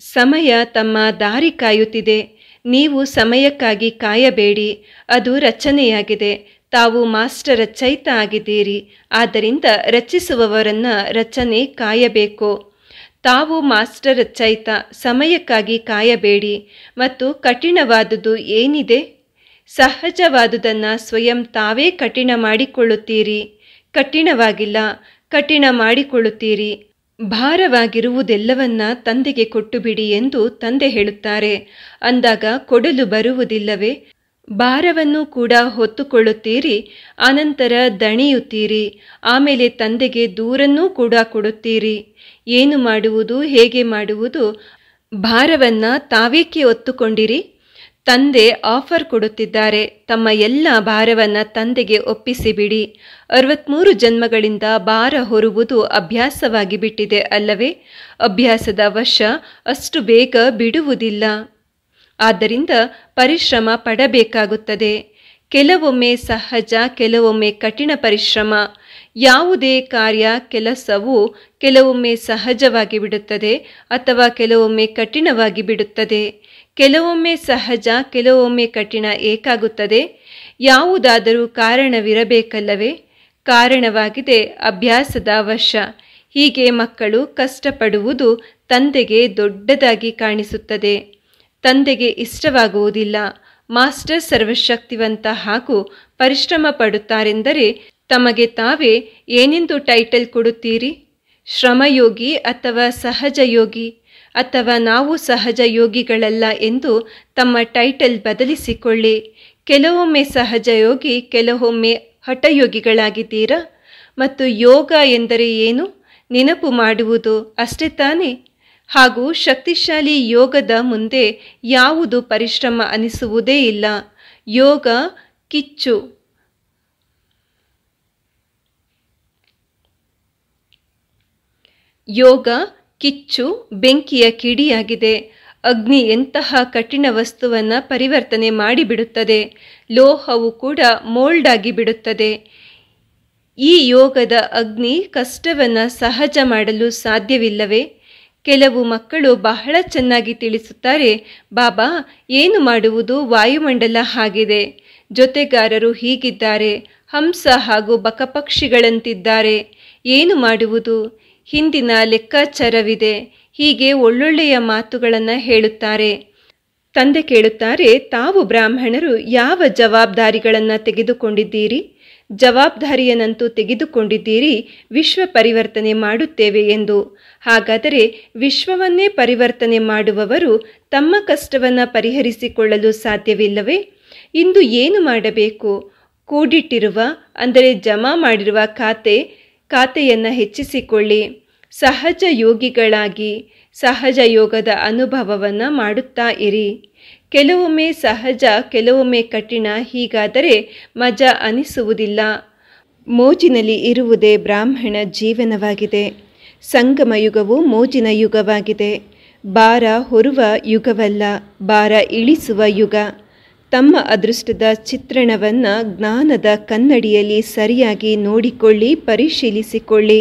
ಸಮಯ ತಮ್ಮ ದಾರಿ ಕಾಯುತ್ತಿದೆ. ನೀವು ಸಮಯಕ್ಕಾಗಿ ಕಾಯಬೇಡಿ, ಅದು ರಚನೆಯಾಗಿದೆ. ತಾವು ಮಾಸ್ಟರ್ ರಚಯಿತ ಆಗಿದ್ದೀರಿ. ಆದ್ದರಿಂದ ರಚಿಸುವವರನ್ನ ರಚನೆ ಕಾಯಬೇಕು. ತಾವು ಮಾಸ್ಟರ್ ರಚಯಿತ, ಸಮಯಕ್ಕಾಗಿ ಕಾಯಬೇಡಿ. ಮತ್ತು ಕಠಿಣವಾದುದು ಏನಿದೆ? ಸಹಜವಾದುದನ್ನು ಸ್ವಯಂ ತಾವೇ ಕಠಿಣ ಮಾಡಿಕೊಳ್ಳುತ್ತೀರಿ. ಕಠಿಣವಾಗಿಲ್ಲ, ಕಠಿಣ ಮಾಡಿಕೊಳ್ಳುತ್ತೀರಿ. ಭಾರವಾಗಿರುವುದೆಲ್ಲವನ್ನ ತಂದೆಗೆ ಕೊಟ್ಟು ಬಿಡಿ ಎಂದು ತಂದೆ ಹೇಳುತ್ತಾರೆ. ಅಂದಾಗ ಕೊಡಲು ಬರುವುದಿಲ್ಲವೇ? ಭಾರವನ್ನು ಕೂಡ ಹೊತ್ತುಕೊಳ್ಳುತ್ತೀರಿ, ಅನಂತರ ದಣಿಯುತ್ತೀರಿ, ಆಮೇಲೆ ತಂದೆಗೆ ದೂರನ್ನೂ ಕೂಡ ಕೊಡುತ್ತೀರಿ. ಏನು ಮಾಡುವುದು, ಹೇಗೆ ಮಾಡುವುದು? ಭಾರವನ್ನು ತಾವೇಕೆ ಹೊತ್ತುಕೊಂಡಿರಿ? ತಂದೆ ಆಫರ್ ಕೊಡುತ್ತಿದ್ದಾರೆ. ತಮ್ಮ ಎಲ್ಲ ಭಾರವನ್ನು ತಂದೆಗೆ ಒಪ್ಪಿಸಿಬಿಡಿ. 63 ಜನ್ಮಗಳಿಂದ ಭಾರ ಹೊರುವುದು ಅಭ್ಯಾಸವಾಗಿ ಬಿಟ್ಟಿದೆ ಅಲ್ಲವೇ? ಅಭ್ಯಾಸದ ವಶ ಅಷ್ಟು ಬೇಗ ಬಿಡುವುದಿಲ್ಲ. ಆದ್ದರಿಂದ ಪರಿಶ್ರಮ ಪಡಬೇಕಾಗುತ್ತದೆ. ಕೆಲವೊಮ್ಮೆ ಸಹಜ, ಕೆಲವೊಮ್ಮೆ ಕಠಿಣ ಪರಿಶ್ರಮ. ಯಾವುದೇ ಕಾರ್ಯ, ಕೆಲಸವು ಕೆಲವೊಮ್ಮೆ ಸಹಜವಾಗಿ ಬಿಡುತ್ತದೆ ಅಥವಾ ಕೆಲವೊಮ್ಮೆ ಕಠಿಣವಾಗಿ ಬಿಡುತ್ತದೆ. ಕೆಲವೊಮ್ಮೆ ಸಹಜ, ಕೆಲವೊಮ್ಮೆ ಕಠಿಣ ಏಕಾಗುತ್ತದೆ. ಯಾವುದಾದರೂ ಕಾರಣವಿರಬೇಕಲ್ಲವೇ? ಕಾರಣವಾಗಿದೆ ಅಭ್ಯಾಸದ ವಶ. ಹೀಗೆ ಮಕ್ಕಳು ಕಷ್ಟಪಡುವುದು ತಂದೆಗೆ ದೊಡ್ಡದಾಗಿ ಕಾಣಿಸುತ್ತದೆ. ತಂದೆಗೆ ಇಷ್ಟವಾಗುವುದಿಲ್ಲ. ಮಾಸ್ಟರ್ ಸರ್ವಶಕ್ತಿವಂತ ಹಾಗೂ ಪರಿಶ್ರಮ ಪಡುತ್ತಾರೆಂದರೆ ತಮಗೆ ತಾವೇ ಏನೆಂದು ಟೈಟಲ್ ಕೊಡುತ್ತೀರಿ? ಶ್ರಮಯೋಗಿ ಅಥವಾ ಸಹಜ ಯೋಗಿ? ಅಥವಾ ನಾವು ಸಹಜ ಯೋಗಿಗಳಲ್ಲ ಎಂದು ತಮ್ಮ ಟೈಟಲ್ ಬದಲಿಸಿಕೊಳ್ಳಿ. ಕೆಲವೊಮ್ಮೆ ಸಹಜ ಯೋಗಿ, ಕೆಲವೊಮ್ಮೆ ಹಠಯೋಗಿಗಳಾಗಿದ್ದೀರಾ. ಮತ್ತು ಯೋಗ ಎಂದರೆ ಏನು? ನೆನಪು ಮಾಡುವುದು ಅಷ್ಟೇ ತಾನೇ? ಹಾಗೂ ಶಕ್ತಿಶಾಲಿ ಯೋಗದ ಮುಂದೆ ಯಾವುದು ಪರಿಶ್ರಮ ಅನಿಸುವುದೇ ಇಲ್ಲ. ಯೋಗ ಕಿಚ್ಚು. ಯೋಗ ಕಿಚ್ಚು, ಬೆಂಕಿಯ ಕಿಡಿಯಾಗಿದೆ. ಅಗ್ನಿ ಎಂತಹ ಕಠಿಣ ವಸ್ತುವನ್ನು ಪರಿವರ್ತನೆ ಮಾಡಿಬಿಡುತ್ತದೆ. ಲೋಹವು ಕೂಡ ಮೋಲ್ಡ್ ಆಗಿ ಬಿಡುತ್ತದೆ. ಈ ಯೋಗದ ಅಗ್ನಿ ಕಷ್ಟವನ್ನು ಸಹಜ ಮಾಡಲು ಸಾಧ್ಯವಿಲ್ಲವೇ? ಕೆಲವು ಮಕ್ಕಳು ಬಹಳ ಚೆನ್ನಾಗಿ ತಿಳಿಸುತ್ತಾರೆ, ಬಾಬಾ ಏನು ಮಾಡುವುದು, ವಾಯುಮಂಡಲ ಆಗಿದೆ, ಜೊತೆಗಾರರು ಹೀಗಿದ್ದಾರೆ, ಹಂಸ ಹಾಗೂ ಬಕಪಕ್ಷಿಗಳಂತಿದ್ದಾರೆ, ಏನು ಮಾಡುವುದು, ಹಿಂದಿನ ಲೆಕ್ಕಾಚಾರವಿದೆ. ಹೀಗೆ ಒಳ್ಳೊಳ್ಳೆಯ ಮಾತುಗಳನ್ನು ಹೇಳುತ್ತಾರೆ. ತಂದೆ ಕೇಳುತ್ತಾರೆ, ತಾವು ಬ್ರಾಹ್ಮಣರು ಯಾವ ಜವಾಬ್ದಾರಿಗಳನ್ನು ತೆಗೆದುಕೊಂಡಿದ್ದೀರಿ? ಜವಾಬ್ದಾರಿಯನ್ನಂತೂ ತೆಗೆದುಕೊಂಡಿದ್ದೀರಿ, ವಿಶ್ವ ಪರಿವರ್ತನೆ ಮಾಡುತ್ತೇವೆ ಎಂದು. ಹಾಗಾದರೆ ವಿಶ್ವವನ್ನೇ ಪರಿವರ್ತನೆ ಮಾಡುವವರು ತಮ್ಮ ಕಷ್ಟವನ್ನು ಪರಿಹರಿಸಿಕೊಳ್ಳಲು ಸಾಧ್ಯವಿಲ್ಲವೇ? ಇಂದು ಏನು ಮಾಡಬೇಕು? ಕೂಡಿಟ್ಟಿರುವ ಅಂದರೆ ಜಮಾ ಮಾಡಿರುವ ಖಾತೆಯನ್ನು ಹೆಚ್ಚಿಸಿಕೊಳ್ಳಿ. ಸಹಜ ಯೋಗಿಗಳಾಗಿ ಸಹಜ ಯೋಗದ ಅನುಭವವನ್ನು ಮಾಡುತ್ತಾ ಇರಿ. ಕೆಲವೊಮ್ಮೆ ಸಹಜ, ಕೆಲವೊಮ್ಮೆ ಕಠಿಣ. ಹೀಗಾದರೆ ಮಜಾ ಅನಿಸುವುದಿಲ್ಲ. ಮೋಜಿನಲ್ಲಿ ಇರುವುದೇ ಬ್ರಾಹ್ಮಣ ಜೀವನವಾಗಿದೆ. ಸಂಗಮ ಯುಗವು ಮೋಜಿನ ಯುಗವಾಗಿದೆ. ಭಾರ ಹೊರುವ ಯುಗವಲ್ಲ, ಭಾರ ಇಳಿಸುವ ಯುಗ. ತಮ್ಮ ಅದೃಷ್ಟದ ಚಿತ್ರಣವನ್ನು ಜ್ಞಾನದ ಕನ್ನಡಿಯಲ್ಲಿ ಸರಿಯಾಗಿ ನೋಡಿಕೊಳ್ಳಿ, ಪರಿಶೀಲಿಸಿಕೊಳ್ಳಿ.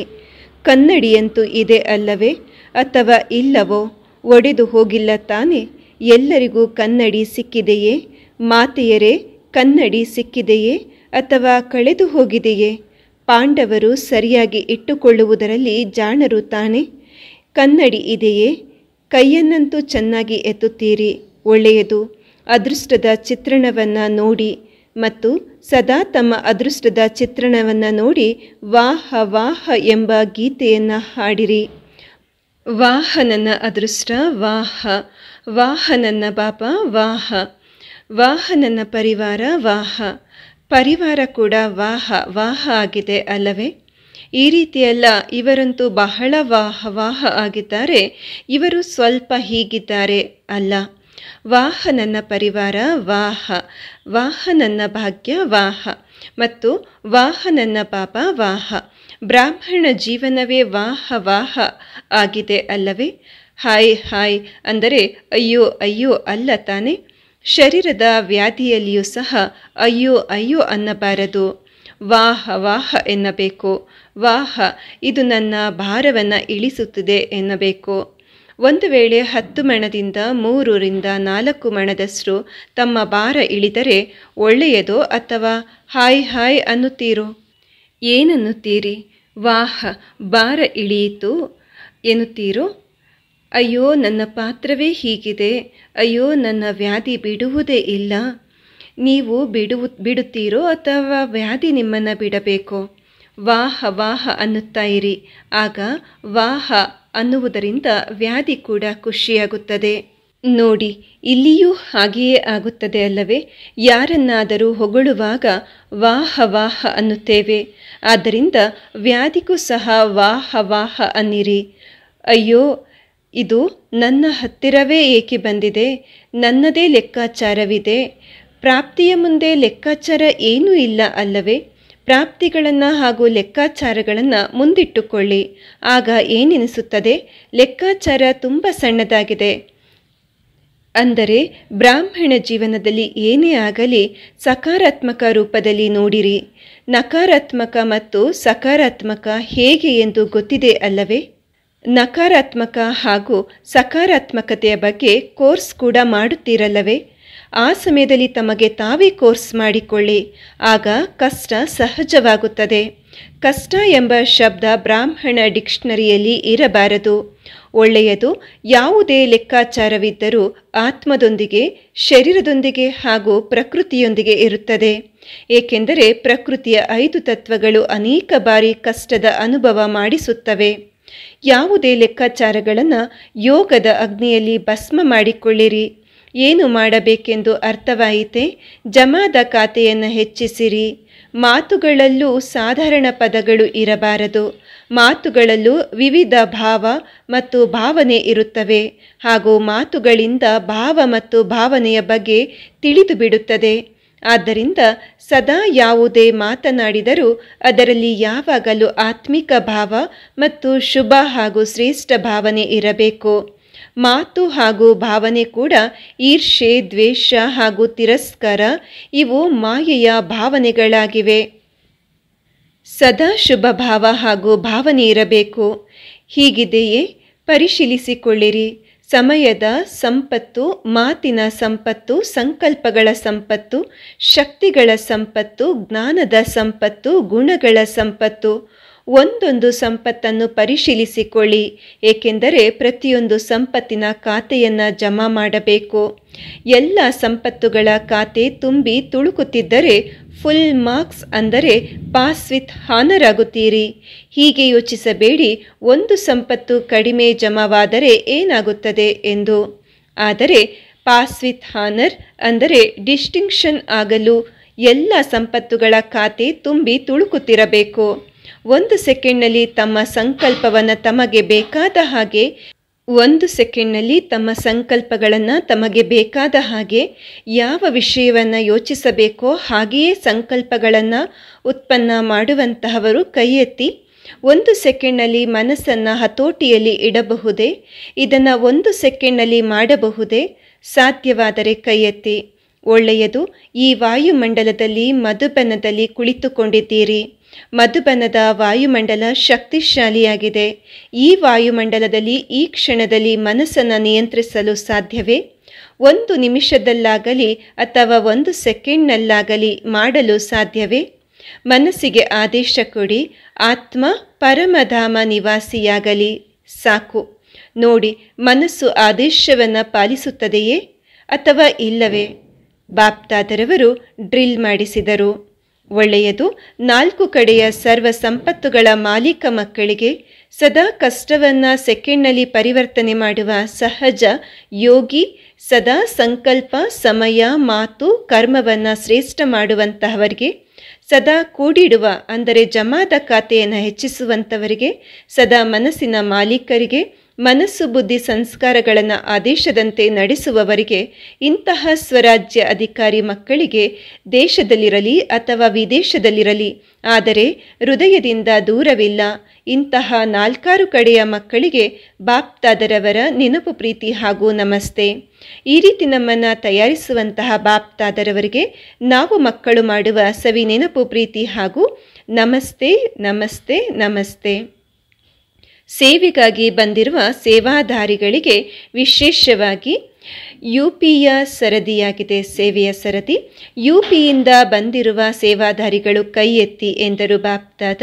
ಕನ್ನಡಿಯಂತೂ ಇದೆ ಅಲ್ಲವೇ? ಅಥವಾ ಇಲ್ಲವೋ? ಒಡೆದು ಹೋಗಿಲ್ಲ ತಾನೆ? ಎಲ್ಲರಿಗೂ ಕನ್ನಡಿ ಸಿಕ್ಕಿದೆಯೇ? ಮಾತೆಯರೇ, ಕನ್ನಡಿ ಸಿಕ್ಕಿದೆಯೇ ಅಥವಾ ಕಳೆದು ಹೋಗಿದೆಯೇ? ಪಾಂಡವರು ಸರಿಯಾಗಿ ಇಟ್ಟುಕೊಳ್ಳುವುದರಲ್ಲಿ ಜಾಣರು ತಾನೆ? ಕನ್ನಡಿ ಇದೆಯೇ? ಕೈಯನ್ನಂತೂ ಚೆನ್ನಾಗಿ ಎತ್ತುತ್ತೀರಿ, ಒಳ್ಳೆಯದು. ಅದೃಷ್ಟದ ಚಿತ್ರಣವನ್ನು ನೋಡಿ ಮತ್ತು ಸದಾ ತಮ್ಮ ಅದೃಷ್ಟದ ಚಿತ್ರಣವನ್ನು ನೋಡಿ ವಾಹ ವಾಹ ಎಂಬ ಗೀತೆಯನ್ನು ಹಾಡಿರಿ. ವಾಹ ನನ್ನ ಅದೃಷ್ಟ, ವಾಹ ವಾಹ ನನ್ನ ಬಾಬಾ, ವಾಹ ವಾಹ ನನ್ನ ಪರಿವಾರ, ವಾಹ ಪರಿವಾರ ಕೂಡ ವಾಹ ವಾಹ ಆಗಿದೆ ಅಲ್ಲವೇ? ಈ ರೀತಿಯಲ್ಲ, ಇವರಂತೂ ಬಹಳ ವಾಹ ವಾಹ ಆಗಿದ್ದಾರೆ, ಇವರು ಸ್ವಲ್ಪ ಹೀಗಿದ್ದಾರೆ ಅಲ್ಲ. ವಾಹ ನನ್ನ ಪರಿವಾರ, ವಾಹ ವಾಹ ನನ್ನ ಭಾಗ್ಯ, ವಾಹ ಮತ್ತು ವಾಹ ನನ್ನ ಬಾಬಾ, ವಾಹ. ಬ್ರಾಹ್ಮಣ ಜೀವನವೇ ವಾಹ ವಾಹ ಆಗಿದೆ ಅಲ್ಲವೇ? ಹಾಯ್ ಹಾಯ್ ಅಂದರೆ ಅಯ್ಯೋ ಅಯ್ಯೋ ಅಲ್ಲ ತಾನೆ? ಶರೀರದ ವ್ಯಾಧಿಯಲ್ಲಿಯೂ ಸಹ ಅಯ್ಯೋ ಅಯ್ಯೋ ಅನ್ನಬಾರದು, ವಾಹ ವಾಹ ಎನ್ನಬೇಕು. ವಾಹ ಇದು ನನ್ನ ಭಾರವನ್ನು ಇಳಿಸುತ್ತದೆ ಎನ್ನಬೇಕು. ಒಂದು ವೇಳೆ 10 ಮಣದಿಂದ 3 ರಿಂದ 4 ಮಣದಷ್ಟು ತಮ್ಮ ಭಾರ ಇಳಿದರೆ ಒಳ್ಳೆಯದೋ ಅಥವಾ ಹಾಯ್ ಹಾಯ್ ಅನ್ನುತ್ತೀರೋ? ಏನನ್ನುತ್ತೀರಿ? ವಾಹ, ಭಾರ ಇಳಿಯಿತು ಎನ್ನುತ್ತೀರೋ? ಅಯ್ಯೋ, ನನ್ನ ಪಾತ್ರವೇ ಹೀಗಿದೆ, ಅಯ್ಯೋ ನನ್ನ ವ್ಯಾಧಿ ಬಿಡುವುದೇ ಇಲ್ಲ. ನೀವು ಬಿಡುತ್ತೀರೋ ಅಥವಾ ವ್ಯಾಧಿ ನಿಮ್ಮನ್ನು ಬಿಡಬೇಕೋ? ವಾಹ ವಾಹ ಅನ್ನುತ್ತಾ ಇರಿ. ಆಗ ವಾಹ ಅನ್ನುವುದರಿಂದ ವ್ಯಾಧಿ ಕೂಡ ಖುಷಿಯಾಗುತ್ತದೆ. ನೋಡಿ, ಇಲ್ಲಿಯೂ ಹಾಗೆಯೇ ಆಗುತ್ತದೆ ಅಲ್ಲವೇ? ಯಾರನ್ನಾದರೂ ಹೊಗಳುವಾಗ ವಾಹ ವಾಹ ಅನ್ನುತ್ತೇವೆ. ಆದ್ದರಿಂದ ವ್ಯಾಧಿಗೂ ಸಹ ವಾಹ ವಾಹ ಅನ್ನಿರಿ. ಅಯ್ಯೋ, ಇದು ನನ್ನ ಹತ್ತಿರವೇ ಏಕೆ ಬಂದಿದೆ? ನನ್ನದೇ ಲೆಕ್ಕಾಚಾರವಿದೆ. ಪ್ರಾಪ್ತಿಯ ಮುಂದೆ ಲೆಕ್ಕಾಚಾರ ಏನೂ ಇಲ್ಲ ಅಲ್ಲವೇ? ಪ್ರಾಪ್ತಿಗಳನ್ನು ಹಾಗೂ ಲೆಕ್ಕಾಚಾರಗಳನ್ನು ಮುಂದಿಟ್ಟುಕೊಳ್ಳಿ. ಆಗ ಏನೆನಿಸುತ್ತದೆ? ಲೆಕ್ಕಾಚಾರ ತುಂಬ ಸಣ್ಣದಾಗಿದೆ. ಅಂದರೆ ಬ್ರಾಹ್ಮಣ ಜೀವನದಲ್ಲಿ ಏನೇ ಆಗಲಿ ಸಕಾರಾತ್ಮಕ ರೂಪದಲ್ಲಿ ನೋಡಿರಿ. ನಕಾರಾತ್ಮಕ ಮತ್ತು ಸಕಾರಾತ್ಮಕ ಹೇಗೆ ಎಂದು ಗೊತ್ತಿದೆ ಅಲ್ಲವೇ? ನಕಾರಾತ್ಮಕ ಹಾಗೂ ಸಕಾರಾತ್ಮಕತೆಯ ಬಗ್ಗೆ ಕೋರ್ಸ್ ಕೂಡ ಮಾಡುತ್ತೀರಲ್ಲವೇ? ಆ ಸಮಯದಲ್ಲಿ ತಮಗೆ ತಾವೇ ಕೋರ್ಸ್ ಮಾಡಿಕೊಳ್ಳಿ. ಆಗ ಕಷ್ಟ ಸಹಜವಾಗುತ್ತದೆ. ಕಷ್ಟ ಎಂಬ ಶಬ್ದ ಬ್ರಾಹ್ಮಣ ಡಿಕ್ಷನರಿಯಲ್ಲಿ ಇರಬಾರದು. ಒಳ್ಳೆಯದು. ಯಾವುದೇ ಲೆಕ್ಕಾಚಾರವಿದ್ದರೂ ಆತ್ಮದೊಂದಿಗೆ, ಶರೀರದೊಂದಿಗೆ ಹಾಗೂ ಪ್ರಕೃತಿಯೊಂದಿಗೆ ಇರುತ್ತದೆ. ಏಕೆಂದರೆ ಪ್ರಕೃತಿಯ 5 ತತ್ವಗಳು ಅನೇಕ ಬಾರಿ ಕಷ್ಟದ ಅನುಭವ ಮಾಡಿಸುತ್ತವೆ. ಯಾವುದೇ ಲೆಕ್ಕಾಚಾರಗಳನ್ನು ಯೋಗದ ಅಗ್ನಿಯಲ್ಲಿ ಭಸ್ಮ ಮಾಡಿಕೊಳ್ಳಿರಿ. ಏನು ಮಾಡಬೇಕೆಂದು ಅರ್ಥವಾಯಿತೆ? ಜಮಾದ ಖಾತೆಯನ್ನು ಹೆಚ್ಚಿಸಿರಿ. ಮಾತುಗಳಲ್ಲೂ ಸಾಧಾರಣ ಪದಗಳು ಇರಬಾರದು. ಮಾತುಗಳಲ್ಲೂ ವಿವಿಧ ಭಾವ ಮತ್ತು ಭಾವನೆ ಇರುತ್ತವೆ ಹಾಗೂ ಮಾತುಗಳಿಂದ ಭಾವ ಮತ್ತು ಭಾವನೆಯ ಬಗ್ಗೆ ತಿಳಿದು ಬಿಡುತ್ತದೆ. ಆದ್ದರಿಂದ ಸದಾ ಯಾವುದೇ ಮಾತನಾಡಿದರೂ ಅದರಲ್ಲಿ ಯಾವಾಗಲೂ ಆತ್ಮಿಕ ಭಾವ ಮತ್ತು ಶುಭ ಹಾಗೂ ಶ್ರೇಷ್ಠ ಭಾವನೆ ಇರಬೇಕು. ಮಾತು ಹಾಗೂ ಭಾವನೆ ಕೂಡ ಈರ್ಷೆ, ದ್ವೇಷ ಹಾಗೂ ತಿರಸ್ಕಾರ ಇವು ಮಾಯೆಯ ಭಾವನೆಗಳಾಗಿವೆ. ಸದಾ ಶುಭ ಭಾವ ಹಾಗೂ ಭಾವನೆ ಇರಬೇಕು. ಹೀಗಿದೆಯೇ? ಪರಿಶೀಲಿಸಿಕೊಳ್ಳಿರಿ. ಸಮಯದ ಸಂಪತ್ತು, ಮಾತಿನ ಸಂಪತ್ತು, ಸಂಕಲ್ಪಗಳ ಸಂಪತ್ತು, ಶಕ್ತಿಗಳ ಸಂಪತ್ತು, ಜ್ಞಾನದ ಸಂಪತ್ತು, ಗುಣಗಳ ಸಂಪತ್ತು. ಒಂದೊಂದು ಸಂಪತ್ತನ್ನು ಪರಿಶೀಲಿಸಿಕೊಳ್ಳಿ. ಏಕೆಂದರೆ ಪ್ರತಿಯೊಂದು ಸಂಪತ್ತಿನ ಖಾತೆಯನ್ನು ಜಮಾ ಮಾಡಬೇಕು. ಎಲ್ಲ ಸಂಪತ್ತುಗಳ ಖಾತೆ ತುಂಬಿ ತುಳುಕುತ್ತಿದ್ದರೆ ಫುಲ್ ಮಾರ್ಕ್ಸ್ ಅಂದರೆ ಪಾಸ್ ವಿತ್ ಹಾನರ್ ಆಗುತ್ತೀರಿ. ಹೀಗೆ ಯೋಚಿಸಬೇಡಿ, ಒಂದು ಸಂಪತ್ತು ಕಡಿಮೆ ಜಮಾವಾದರೆ ಏನಾಗುತ್ತದೆ ಎಂದು. ಆದರೆ ಪಾಸ್ ವಿತ್ ಹಾನರ್ ಅಂದರೆ ಡಿಸ್ಟಿಂಕ್ಷನ್ ಆಗಲು ಎಲ್ಲ ಸಂಪತ್ತುಗಳ ಖಾತೆ ತುಂಬಿ ತುಳುಕುತ್ತಿರಬೇಕು. 1 ಸೆಕೆಂಡ್ನಲ್ಲಿ ತಮ್ಮ ಸಂಕಲ್ಪವನ್ನು ತಮಗೆ ಬೇಕಾದ ಹಾಗೆ 1 ಸೆಕೆಂಡ್ನಲ್ಲಿ ತಮ್ಮ ಸಂಕಲ್ಪಗಳನ್ನು ತಮಗೆ ಬೇಕಾದ ಹಾಗೆ ಯಾವ ವಿಷಯವನ್ನು ಯೋಚಿಸಬೇಕೋ ಹಾಗೆಯೇ ಸಂಕಲ್ಪಗಳನ್ನು ಉತ್ಪನ್ನ ಮಾಡುವಂತಹವರು ಕೈ ಎತ್ತಿ. 1 ಸೆಕೆಂಡ್ನಲ್ಲಿ ಮನಸ್ಸನ್ನು ಹತೋಟಿಯಲ್ಲಿ ಇಡಬಹುದೇ? ಇದನ್ನು 1 ಸೆಕೆಂಡ್ನಲ್ಲಿ ಮಾಡಬಹುದೇ? ಸಾಧ್ಯವಾದರೆ ಕೈ ಎತ್ತಿ. ಒಳ್ಳೆಯದು. ಈ ವಾಯುಮಂಡಲದಲ್ಲಿ ಮಧುಬನದಲ್ಲಿ ಕುಳಿತುಕೊಂಡಿದ್ದೀರಿ. ಮಧುಬನದ ವಾಯುಮಂಡಲ ಶಕ್ತಿಶಾಲಿಯಾಗಿದೆ. ಈ ವಾಯುಮಂಡಲದಲ್ಲಿ ಈ ಕ್ಷಣದಲ್ಲಿ ಮನಸ್ಸನ್ನು ನಿಯಂತ್ರಿಸಲು ಸಾಧ್ಯವೇ? 1 ನಿಮಿಷದಲ್ಲಾಗಲಿ ಅಥವಾ 1 ಸೆಕೆಂಡ್ನಲ್ಲಾಗಲಿ ಮಾಡಲು ಸಾಧ್ಯವೇ? ಮನಸ್ಸಿಗೆ ಆದೇಶ ಕೊಡಿ, ಆತ್ಮ ಪರಮಧಾಮ ನಿವಾಸಿಯಾಗಲಿ. ಸಾಕು. ನೋಡಿ, ಮನಸ್ಸು ಆದೇಶವನ್ನು ಪಾಲಿಸುತ್ತದೆಯೇ ಅಥವಾ ಇಲ್ಲವೇ? ಬಾಪ್ತಾದರವರು ಡ್ರಿಲ್ ಮಾಡಿಸಿದರು. ಒಳ್ಳೆಯದು. 4 ಕಡೆಯ ಸರ್ವ ಸಂಪತ್ತುಗಳ ಮಾಲೀಕ ಮಕ್ಕಳಿಗೆ ಸದಾ ಕಷ್ಟವನ್ನು ಸೆಕೆಂಡ್ನಲ್ಲಿ ಪರಿವರ್ತನೆ ಮಾಡುವ ಸಹಜ ಯೋಗಿ, ಸದಾ ಸಂಕಲ್ಪ, ಸಮಯ, ಮಾತು, ಕರ್ಮವನ್ನು ಶ್ರೇಷ್ಠ ಮಾಡುವಂತಹವರಿಗೆ, ಸದಾ ಕೂಡಿಡುವ ಅಂದರೆ ಜಮಾದ ಖಾತೆಯನ್ನು ಹೆಚ್ಚಿಸುವಂಥವರಿಗೆ, ಸದಾ ಮನಸ್ಸಿನ ಮಾಲೀಕರಿಗೆ, ಮನಸ್ಸು ಬುದ್ಧಿ ಸಂಸ್ಕಾರಗಳನ್ನು ಆದೇಶದಂತೆ ನಡೆಸುವವರಿಗೆ, ಇಂತಹ ಸ್ವರಾಜ್ಯ ಅಧಿಕಾರಿ ಮಕ್ಕಳಿಗೆ ದೇಶದಲ್ಲಿರಲಿ ಅಥವಾ ವಿದೇಶದಲ್ಲಿರಲಿ ಆದರೆ ಹೃದಯದಿಂದ ದೂರವಿಲ್ಲ, ಇಂತಹ 4 ಕಡೆಯ ಮಕ್ಕಳಿಗೆ ಬಾಪ್ತಾದರವರ ನೆನಪು, ಪ್ರೀತಿ ಹಾಗೂ ನಮಸ್ತೆ. ಈ ರೀತಿ ನಮ್ಮನ್ನು ತಯಾರಿಸುವಂತಹ ಬಾಪ್ತಾದರವರಿಗೆ ನಾವು ಮಕ್ಕಳು ಮಾಡುವ ಸವಿ ನೆನಪು, ಪ್ರೀತಿ ಹಾಗೂ ನಮಸ್ತೆ ನಮಸ್ತೆ ನಮಸ್ತೆ. ಸೇವೆಗಾಗಿ ಬಂದಿರುವ ಸೇವಾಧಾರಿಗಳಿಗೆ ವಿಶೇಷವಾಗಿ ಯುಪಿಯ ಸರದಿಯಾಗಿದೆ ಸೇವೆಯ ಸರದಿ. ಯುಪಿಯಿಂದ ಬಂದಿರುವ ಸೇವಾಧಾರಿಗಳು ಕೈ ಎತ್ತಿ ಎಂದರು ಬಾಪ್ದಾದ.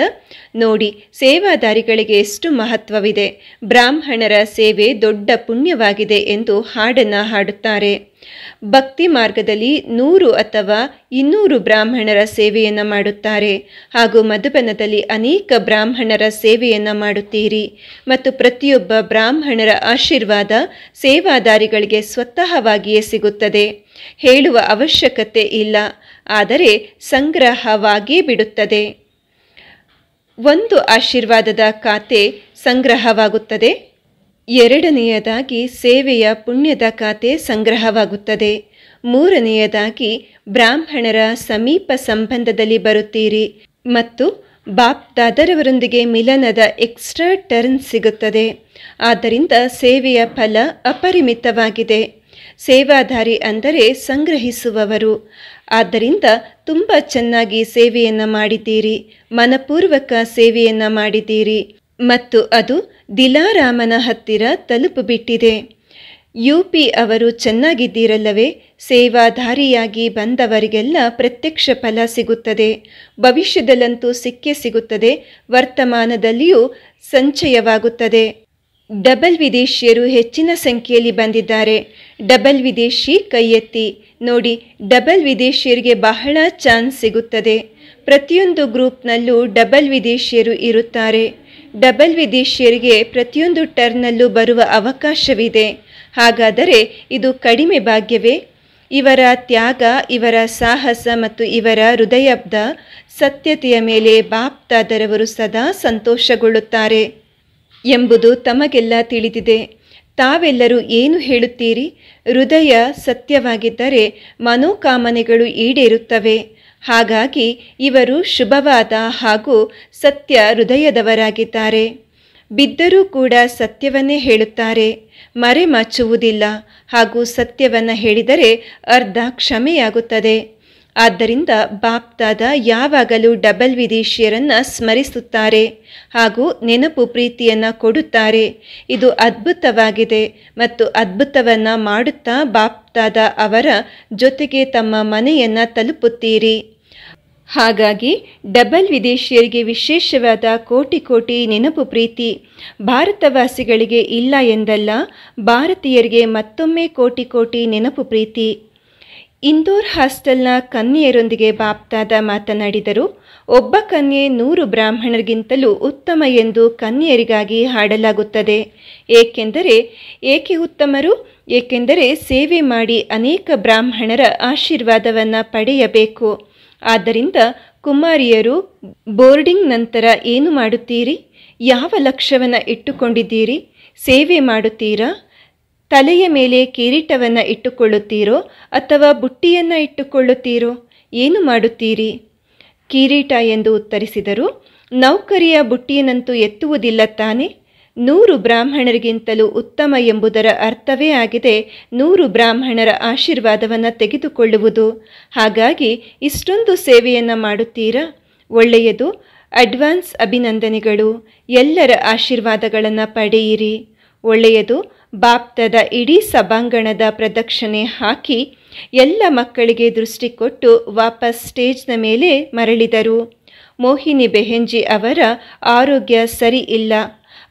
ನೋಡಿ, ಸೇವಾಧಾರಿಗಳಿಗೆ ಎಷ್ಟು ಮಹತ್ವವಿದೆ. ಬ್ರಾಹ್ಮಣರ ಸೇವೆ ದೊಡ್ಡ ಪುಣ್ಯವಾಗಿದೆ ಎಂದು ಹಾಡನ್ನು ಹಾಡುತ್ತಾರೆ. ಭಕ್ತಿ ಮಾರ್ಗದಲ್ಲಿ 100 ಅಥವಾ 200 ಬ್ರಾಹ್ಮಣರ ಸೇವೆಯನ್ನು ಮಾಡುತ್ತಾರೆ ಹಾಗೂ ಮಧುಬನದಲ್ಲಿ ಅನೇಕ ಬ್ರಾಹ್ಮಣರ ಸೇವೆಯನ್ನು ಮಾಡುತ್ತೀರಿ ಮತ್ತು ಪ್ರತಿಯೊಬ್ಬ ಬ್ರಾಹ್ಮಣರ ಆಶೀರ್ವಾದ ಸೇವಾದಾರಿಗಳಿಗೆ ಸ್ವತಃವಾಗಿಯೇ ಸಿಗುತ್ತದೆ. ಹೇಳುವ ಅವಶ್ಯಕತೆ ಇಲ್ಲ, ಆದರೆ ಸಂಗ್ರಹವಾಗಿ ಬಿಡುತ್ತದೆ. ಒಂದು ಆಶೀರ್ವಾದದ ಖಾತೆ ಸಂಗ್ರಹವಾಗುತ್ತದೆ. ಎರಡನೆಯದಾಗಿ ಸೇವೆಯ ಪುಣ್ಯದ ಖಾತೆ ಸಂಗ್ರಹವಾಗುತ್ತದೆ. ಮೂರನೆಯದಾಗಿ ಬ್ರಾಹ್ಮಣರ ಸಮೀಪ ಸಂಬಂಧದಲ್ಲಿ ಬರುತ್ತೀರಿ ಮತ್ತು ಬಾಪ್ ದಾದರವರೊಂದಿಗೆ ಮಿಲನದ ಎಕ್ಸ್ಟ್ರಾ ಟರ್ನ್ ಸಿಗುತ್ತದೆ. ಆದ್ದರಿಂದ ಸೇವೆಯ ಫಲ ಅಪರಿಮಿತವಾಗಿದೆ. ಸೇವಾಧಾರಿ ಅಂದರೆ ಸಂಗ್ರಹಿಸುವವರು. ಆದ್ದರಿಂದ ತುಂಬ ಚೆನ್ನಾಗಿ ಸೇವೆಯನ್ನು ಮಾಡಿದ್ದೀರಿ, ಮನಪೂರ್ವಕ ಸೇವೆಯನ್ನು ಮಾಡಿದ್ದೀರಿ ಮತ್ತು ಅದು ದಿಲಾರಾಮನ ಹತ್ತಿರ ತಲುಪಿಬಿಟ್ಟಿದೆ. ಯುಪಿ ಅವರು ಚೆನ್ನಾಗಿದ್ದೀರಲ್ಲವೇ? ಸೇವಾಧಾರಿಯಾಗಿ ಬಂದವರಿಗೆಲ್ಲ ಪ್ರತ್ಯಕ್ಷ ಫಲ ಸಿಗುತ್ತದೆ. ಭವಿಷ್ಯದಲ್ಲಂತೂ ಸಿಕ್ಕೇ ಸಿಗುತ್ತದೆ. ವರ್ತಮಾನದಲ್ಲಿಯೂ ಸಂಚಯವಾಗುತ್ತದೆ. ಡಬಲ್ ವಿದೇಶಿಯರು ಹೆಚ್ಚಿನ ಸಂಖ್ಯೆಯಲ್ಲಿ ಬಂದಿದ್ದಾರೆ. ಡಬಲ್ ವಿದೇಶಿ ಕೈ ಎತ್ತಿ. ನೋಡಿ, ಡಬಲ್ ವಿದೇಶಿಯರಿಗೆ ಬಹಳ ಚಾನ್ಸ್ ಸಿಗುತ್ತದೆ. ಪ್ರತಿಯೊಂದು ಗ್ರೂಪ್ನಲ್ಲೂ ಡಬಲ್ ವಿದೇಶಿಯರು ಇರುತ್ತಾರೆ. ಡಬಲ್ ವಿದೇಶಿಯರಿಗೆ ಪ್ರತಿಯೊಂದು ಟರ್ನಲ್ಲೂ ಬರುವ ಅವಕಾಶವಿದೆ. ಹಾಗಾದರೆ ಇದು ಕಡಿಮೆ ಭಾಗ್ಯವೇ? ಇವರ ತ್ಯಾಗ, ಇವರ ಸಾಹಸ ಮತ್ತು ಇವರ ಹೃದಯದ ಸತ್ಯತೆಯ ಮೇಲೆ ಬಾಪ್ ದಾದರವರು ಸದಾ ಸಂತೋಷಗೊಳ್ಳುತ್ತಾರೆ ಎಂಬುದು ತಮಗೆಲ್ಲ ತಿಳಿದಿದೆ. ತಾವೆಲ್ಲರೂ ಏನು ಹೇಳುತ್ತೀರಿ? ಹೃದಯ ಸತ್ಯವಾಗಿದ್ದರೆ ಮನೋಕಾಮನೆಗಳು ಈಡೇರುತ್ತವೆ. ಹಾಗಾಗಿ ಇವರು ಶುಭವಾದ ಹಾಗೂ ಸತ್ಯ ಹೃದಯದವರಾಗಿದ್ದಾರೆ. ಬಿದ್ದರೂ ಕೂಡ ಸತ್ಯವನ್ನೇ ಹೇಳುತ್ತಾರೆ, ಮರೆಮಾಚುವುದಿಲ್ಲ. ಹಾಗೂ ಸತ್ಯವನ್ನು ಹೇಳಿದರೆ ಅರ್ಧ ಕ್ಷಮೆಯಾಗುತ್ತದೆ. ಆದ್ದರಿಂದ ಬಾಪ್ ದಾದ ಯಾವಾಗಲೂ ಡಬಲ್ ವಿದೇಶಿಯರನ್ನು ಸ್ಮರಿಸುತ್ತಾರೆ ಹಾಗೂ ನೆನಪು ಪ್ರೀತಿಯನ್ನು ಕೊಡುತ್ತಾರೆ. ಇದು ಅದ್ಭುತವಾಗಿದೆ ಮತ್ತು ಅದ್ಭುತವನ್ನು ಮಾಡುತ್ತಾ ಬಾಪ್ ದಾದ ಅವರ ಜೊತೆಗೆ ತಮ್ಮ ಮನೆಯನ್ನು ತಲುಪುತ್ತೀರಿ. ಹಾಗಾಗಿ ಡಬಲ್ ವಿದೇಶಿಯರಿಗೆ ವಿಶೇಷವಾದ ಕೋಟಿ ಕೋಟಿ ನೆನಪು ಪ್ರೀತಿ. ಭಾರತವಾಸಿಗಳಿಗೆ ಇಲ್ಲ ಎಂದಲ್ಲ, ಭಾರತೀಯರಿಗೆ ಮತ್ತೊಮ್ಮೆ ಕೋಟಿ ಕೋಟಿ ನೆನಪು ಪ್ರೀತಿ. ಇಂದೋರ್ ಹಾಸ್ಟೆಲ್ನ ಕನ್ಯೆಯರೊಂದಿಗೆ ಬಾಪ್ ದಾದ ಮಾತನಾಡಿದರು. ಒಬ್ಬ ಕನ್ಯೆ 100 ಬ್ರಾಹ್ಮಣರಿಗಿಂತಲೂ ಉತ್ತಮ ಎಂದು ಕನ್ಯೆಯರಿಗಾಗಿ ಹಾಡಲಾಗುತ್ತದೆ. ಏಕೆ ಉತ್ತಮರು? ಏಕೆಂದರೆ ಸೇವೆ ಮಾಡಿ ಅನೇಕ ಬ್ರಾಹ್ಮಣರ ಆಶೀರ್ವಾದವನ್ನು ಪಡೆಯಬೇಕು. ಆದ್ದರಿಂದ ಕುಮಾರಿಯರು ಬೋರ್ಡಿಂಗ್ ನಂತರ ಏನು ಮಾಡುತ್ತೀರಿ? ಯಾವ ಲಕ್ಷ್ಯವನ್ನು ಇಟ್ಟುಕೊಂಡಿದ್ದೀರಿ? ಸೇವೆ ಮಾಡುತ್ತೀರಾ? ತಲೆಯ ಮೇಲೆ ಕಿರೀಟವನ್ನು ಇಟ್ಟುಕೊಳ್ಳುತ್ತೀರೋ ಅಥವಾ ಬುಟ್ಟಿಯನ್ನು ಇಟ್ಟುಕೊಳ್ಳುತ್ತೀರೋ? ಏನು ಮಾಡುತ್ತೀರಿ? ಕಿರೀಟ ಎಂದು ಉತ್ತರಿಸಿದರು. ನೌಕರಿಯ ಬುಟ್ಟಿಯನ್ನಂತೂ ಎತ್ತುವುದಿಲ್ಲ ತಾನೆ? 100 ಬ್ರಾಹ್ಮಣರಿಗಿಂತಲೂ ಉತ್ತಮ ಎಂಬುದರ ಅರ್ಥವೇ ಆಗಿದೆ 100 ಬ್ರಾಹ್ಮಣರ ಆಶೀರ್ವಾದವನ್ನು ತೆಗೆದುಕೊಳ್ಳುವುದು. ಹಾಗಾಗಿ ಇಷ್ಟೊಂದು ಸೇವೆಯನ್ನು ಮಾಡುತ್ತೀರಾ? ಒಳ್ಳೆಯದು. ಅಡ್ವಾನ್ಸ್ ಅಭಿನಂದನೆಗಳು. ಎಲ್ಲರ ಆಶೀರ್ವಾದಗಳನ್ನು ಪಡೆಯಿರಿ. ಒಳ್ಳೆಯದು. ಬಾಪ್ತದ ಇಡೀ ಸಭಾಂಗಣದ ಪ್ರದಕ್ಷಿಣೆ ಹಾಕಿ ಎಲ್ಲ ಮಕ್ಕಳಿಗೆ ದೃಷ್ಟಿ ಕೊಟ್ಟು ವಾಪಸ್ ಸ್ಟೇಜ್ನ ಮೇಲೆ ಮರಳಿದರು. ಮೋಹಿನಿ ಬೆಹೆಂಜಿ ಅವರ ಆರೋಗ್ಯ ಸರಿ ಇಲ್ಲ.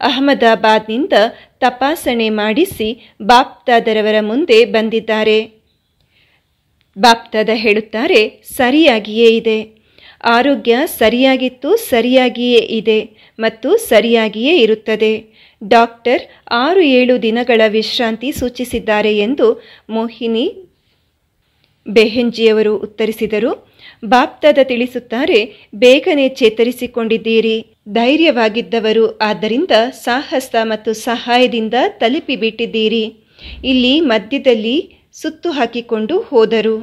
ಅಹಮದಾಬಾದ್ನಿಂದ ತಪಾಸಣೆ ಮಾಡಿಸಿ ಬಾಪ್ದಾದರವರ ಮುಂದೆ ಬಂದಿದ್ದಾರೆ. ಬಾಪ್ದಾದ ಹೇಳುತ್ತಾರೆ, ಸರಿಯಾಗಿಯೇ ಇದೆ. ಆರೋಗ್ಯ ಸರಿಯಾಗಿತ್ತು, ಸರಿಯಾಗಿಯೇ ಇದೆ ಮತ್ತು ಸರಿಯಾಗಿಯೇ ಇರುತ್ತದೆ. ಡಾಕ್ಟರ್ 6-7 ದಿನಗಳ ವಿಶ್ರಾಂತಿ ಸೂಚಿಸಿದ್ದಾರೆ ಎಂದು ಮೋಹಿನಿ ಬೆಹೆಂಜಿಯವರು ಉತ್ತರಿಸಿದರು. ಬಾಪ್ದಾದ ತಿಳಿಸುತ್ತಾರೆ, ಬೇಗನೆ ಚೇತರಿಸಿಕೊಂಡಿದ್ದೀರಿ, ಧೈರ್ಯವಾಗಿದ್ದವರು. ಆದ್ದರಿಂದ ಸಾಹಸ ಮತ್ತು ಸಹಾಯದಿಂದ ತಲುಪಿಬಿಟ್ಟಿದ್ದೀರಿ. ಇಲ್ಲಿ ಮಧ್ಯದಲ್ಲಿ ಸುತ್ತು ಹಾಕಿಕೊಂಡು ಹೋದರು.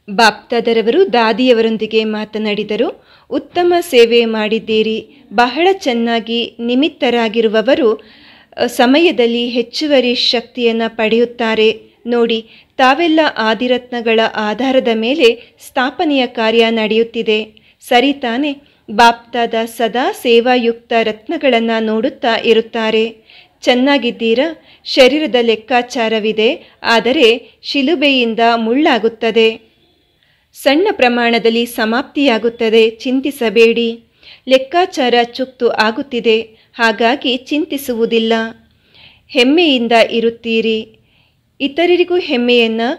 ಬಾಪ್ದಾದರವರು ದಾದಿಯವರೊಂದಿಗೆ ಮಾತನಾಡಿದರು. ಉತ್ತಮ ಸೇವೆ ಮಾಡಿದ್ದೀರಿ. ಬಹಳ ಚೆನ್ನಾಗಿ ನಿಮಿತ್ತರಾಗಿರುವವರು ಸಮಯದಲ್ಲಿ ಹೆಚ್ಚುವರಿ ಶಕ್ತಿಯನ್ನು ಪಡೆಯುತ್ತಾರೆ. ನೋಡಿ, ತಾವೆಲ್ಲ ಆದಿರತ್ನಗಳ ಆಧಾರದ ಮೇಲೆ ಸ್ಥಾಪನೆಯ ಕಾರ್ಯ ನಡೆಯುತ್ತಿದೆ. ಸರಿ ತಾನೆ? ಬಾಪ್ತಾದ ಸದಾ ಸೇವಾಯುಕ್ತ ರತ್ನಗಳನ್ನು ನೋಡುತ್ತಾ ಇರುತ್ತಾರೆ. ಚೆನ್ನಾಗಿದ್ದೀರಾ? ಶರೀರದ ಲೆಕ್ಕಾಚಾರವಿದೆ, ಆದರೆ ಶಿಲುಬೆಯಿಂದ ಮುಳ್ಳಾಗುತ್ತದೆ. ಸಣ್ಣ ಪ್ರಮಾಣದಲ್ಲಿ ಸಮಾಪ್ತಿಯಾಗುತ್ತದೆ, ಚಿಂತಿಸಬೇಡಿ. ಲೆಕ್ಕಾಚಾರ ಚುಕ್ತು ಆಗುತ್ತಿದೆ, ಹಾಗಾಗಿ ಚಿಂತಿಸುವುದಿಲ್ಲ. ಹೆಮ್ಮೆಯಿಂದ ಇರುತ್ತೀರಿ, ಇತರರಿಗೂ ಹೆಮ್ಮೆಯನ್ನು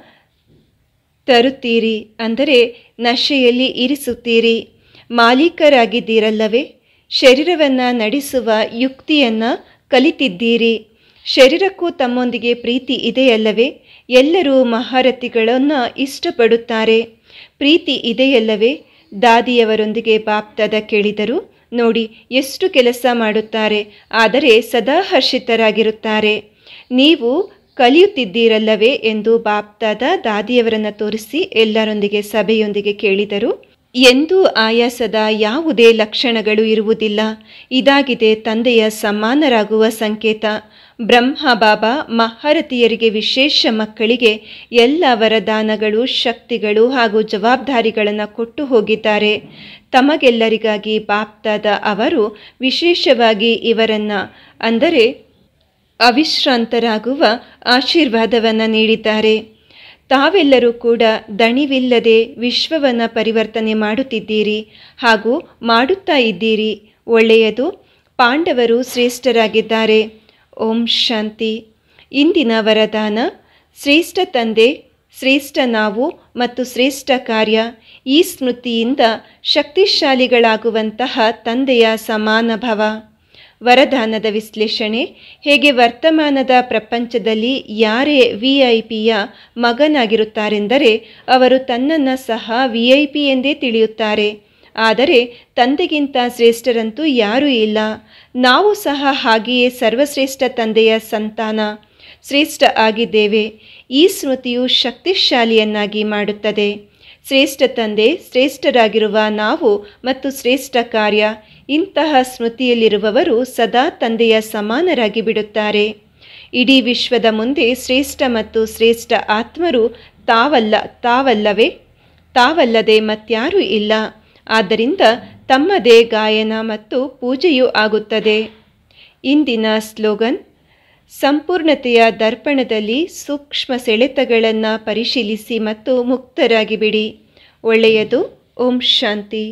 ತರುತ್ತೀರಿ, ಅಂದರೆ ನಶೆಯಲ್ಲಿ ಇರಿಸುತ್ತೀರಿ. ಮಾಲೀಕರಾಗಿದ್ದೀರಲ್ಲವೇ? ಶರೀರವನ್ನು ನಡೆಸುವ ಯುಕ್ತಿಯನ್ನು ಕಲಿತಿದ್ದೀರಿ. ಶರೀರಕ್ಕೂ ತಮ್ಮೊಂದಿಗೆ ಪ್ರೀತಿ ಇದೆಯಲ್ಲವೇ? ಎಲ್ಲರೂ ಮಹಾರಥಿಗಳನ್ನು ಇಷ್ಟಪಡುತ್ತಾರೆ. ಪ್ರೀತಿ ಇದೆಯಲ್ಲವೇ? ದಾದಿಯವರೊಂದಿಗೆ ಬಾಪ್ತಾದ ಕೇಳಿದರು. ನೋಡಿ, ಎಷ್ಟು ಕೆಲಸ ಮಾಡುತ್ತಾರೆ, ಆದರೆ ಸದಾ ಹರ್ಷಿತರಾಗಿರುತ್ತಾರೆ. ನೀವು ಕಲಿಯುತ್ತಿದ್ದೀರಲ್ಲವೇ ಎಂದು ಬಾಪ್ತಾದ ದಾದಿಯವರನ್ನು ತೋರಿಸಿ ಎಲ್ಲರೊಂದಿಗೆ ಸಭೆಯೊಂದಿಗೆ ಕೇಳಿದರು. ಎಂದೂ ಆಯಾಸದ ಯಾವುದೇ ಲಕ್ಷಣಗಳು ಇರುವುದಿಲ್ಲ. ಇದಾಗಿದೆ ತಂದೆಯ ಸಮಾನರಾಗುವ ಸಂಕೇತ. ಬ್ರಹ್ಮ ಬಾಬಾ ಮಹಾರಥಿಯರಿಗೆ, ವಿಶೇಷ ಮಕ್ಕಳಿಗೆ ಎಲ್ಲ ವರದಾನಗಳು, ಶಕ್ತಿಗಳು ಹಾಗೂ ಜವಾಬ್ದಾರಿಗಳನ್ನು ಕೊಟ್ಟು ಹೋಗಿದ್ದಾರೆ. ತಮಗೆಲ್ಲರಿಗಾಗಿ ಬಾಪ್ತಾದ ಅವರು ವಿಶೇಷವಾಗಿ ಇವರನ್ನು, ಅಂದರೆ ಅವಿಶ್ರಾಂತರಾಗುವ ಆಶೀರ್ವಾದವನ್ನು ನೀಡಿದ್ದಾರೆ. ತಾವೆಲ್ಲರೂ ಕೂಡ ದಣಿವಿಲ್ಲದೆ ವಿಶ್ವವನ್ನು ಪರಿವರ್ತನೆ ಮಾಡುತ್ತಿದ್ದೀರಿ ಹಾಗೂ ಮಾಡುತ್ತಾ ಇದ್ದೀರಿ. ಒಳ್ಳೆಯದು. ಪಾಂಡವರು ಶ್ರೇಷ್ಠರಾಗಿದ್ದಾರೆ. ಓಂ ಶಾಂತಿ. ಇಂದಿನ ವರದಾನ: ಶ್ರೇಷ್ಠ ತಂದೆ, ಶ್ರೇಷ್ಠ ನಾವು ಮತ್ತು ಶ್ರೇಷ್ಠ ಕಾರ್ಯ. ಈ ಸ್ಮೃತಿಯಿಂದ ಶಕ್ತಿಶಾಲಿಗಳಾಗುವಂತಹ ತಂದೆಯ ಸಮಾನ ಭವ. ವರದಾನದ ವಿಶ್ಲೇಷಣೆ: ಹೇಗೆ ವರ್ತಮಾನದ ಪ್ರಪಂಚದಲ್ಲಿ ಯಾರೇ ವಿಐಪಿಯ ಮಗನಾಗಿರುತ್ತಾರೆಂದರೆ ಅವರು ತನ್ನನ್ನು ಸಹ ವಿಐಪಿ ಎಂದೇ ತಿಳಿಯುತ್ತಾರೆ. ಆದರೆ ತಂದೆಗಿಂತ ಶ್ರೇಷ್ಠರಂತೂ ಯಾರೂ ಇಲ್ಲ. ನಾವು ಸಹ ಹಾಗೆಯೇ ಸರ್ವಶ್ರೇಷ್ಠ ತಂದೆಯ ಸಂತಾನ, ಶ್ರೇಷ್ಠ ಆಗಿದ್ದೇವೆ. ಈ ಸ್ಮೃತಿಯು ಶಕ್ತಿಶಾಲಿಯನ್ನಾಗಿ ಮಾಡುತ್ತದೆ. ಶ್ರೇಷ್ಠ ತಂದೆ, ಶ್ರೇಷ್ಠರಾಗಿರುವ ನಾವು ಮತ್ತು ಶ್ರೇಷ್ಠ ಕಾರ್ಯ. ಇಂತಹ ಸ್ಮೃತಿಯಲ್ಲಿರುವವರು ಸದಾ ತಂದೆಯ ಸಮಾನರಾಗಿ ಬಿಡುತ್ತಾರೆ. ಇಡೀ ವಿಶ್ವದ ಮುಂದೆ ಶ್ರೇಷ್ಠ ಮತ್ತು ಶ್ರೇಷ್ಠ ಆತ್ಮರು ತಾವಲ್ಲವೇ? ತಾವಲ್ಲದೆ ಮತ್ಯಾರೂ ಇಲ್ಲ. ಆದ್ದರಿಂದ ತಮ್ಮದೇ ಗಾಯನ ಮತ್ತು ಪೂಜೆಯೂ ಆಗುತ್ತದೆ. ಇಂದಿನ ಸ್ಲೋಗನ್: ಸಂಪೂರ್ಣತೆಯ ದರ್ಪಣದಲ್ಲಿ ಸೂಕ್ಷ್ಮ ಸೆಳೆತಗಳನ್ನು ಪರಿಶೀಲಿಸಿ ಮತ್ತು ಮುಕ್ತರಾಗಿ ಬಿಡಿ. ಒಳ್ಳೆಯದು. ಓಂ ಶಾಂತಿ.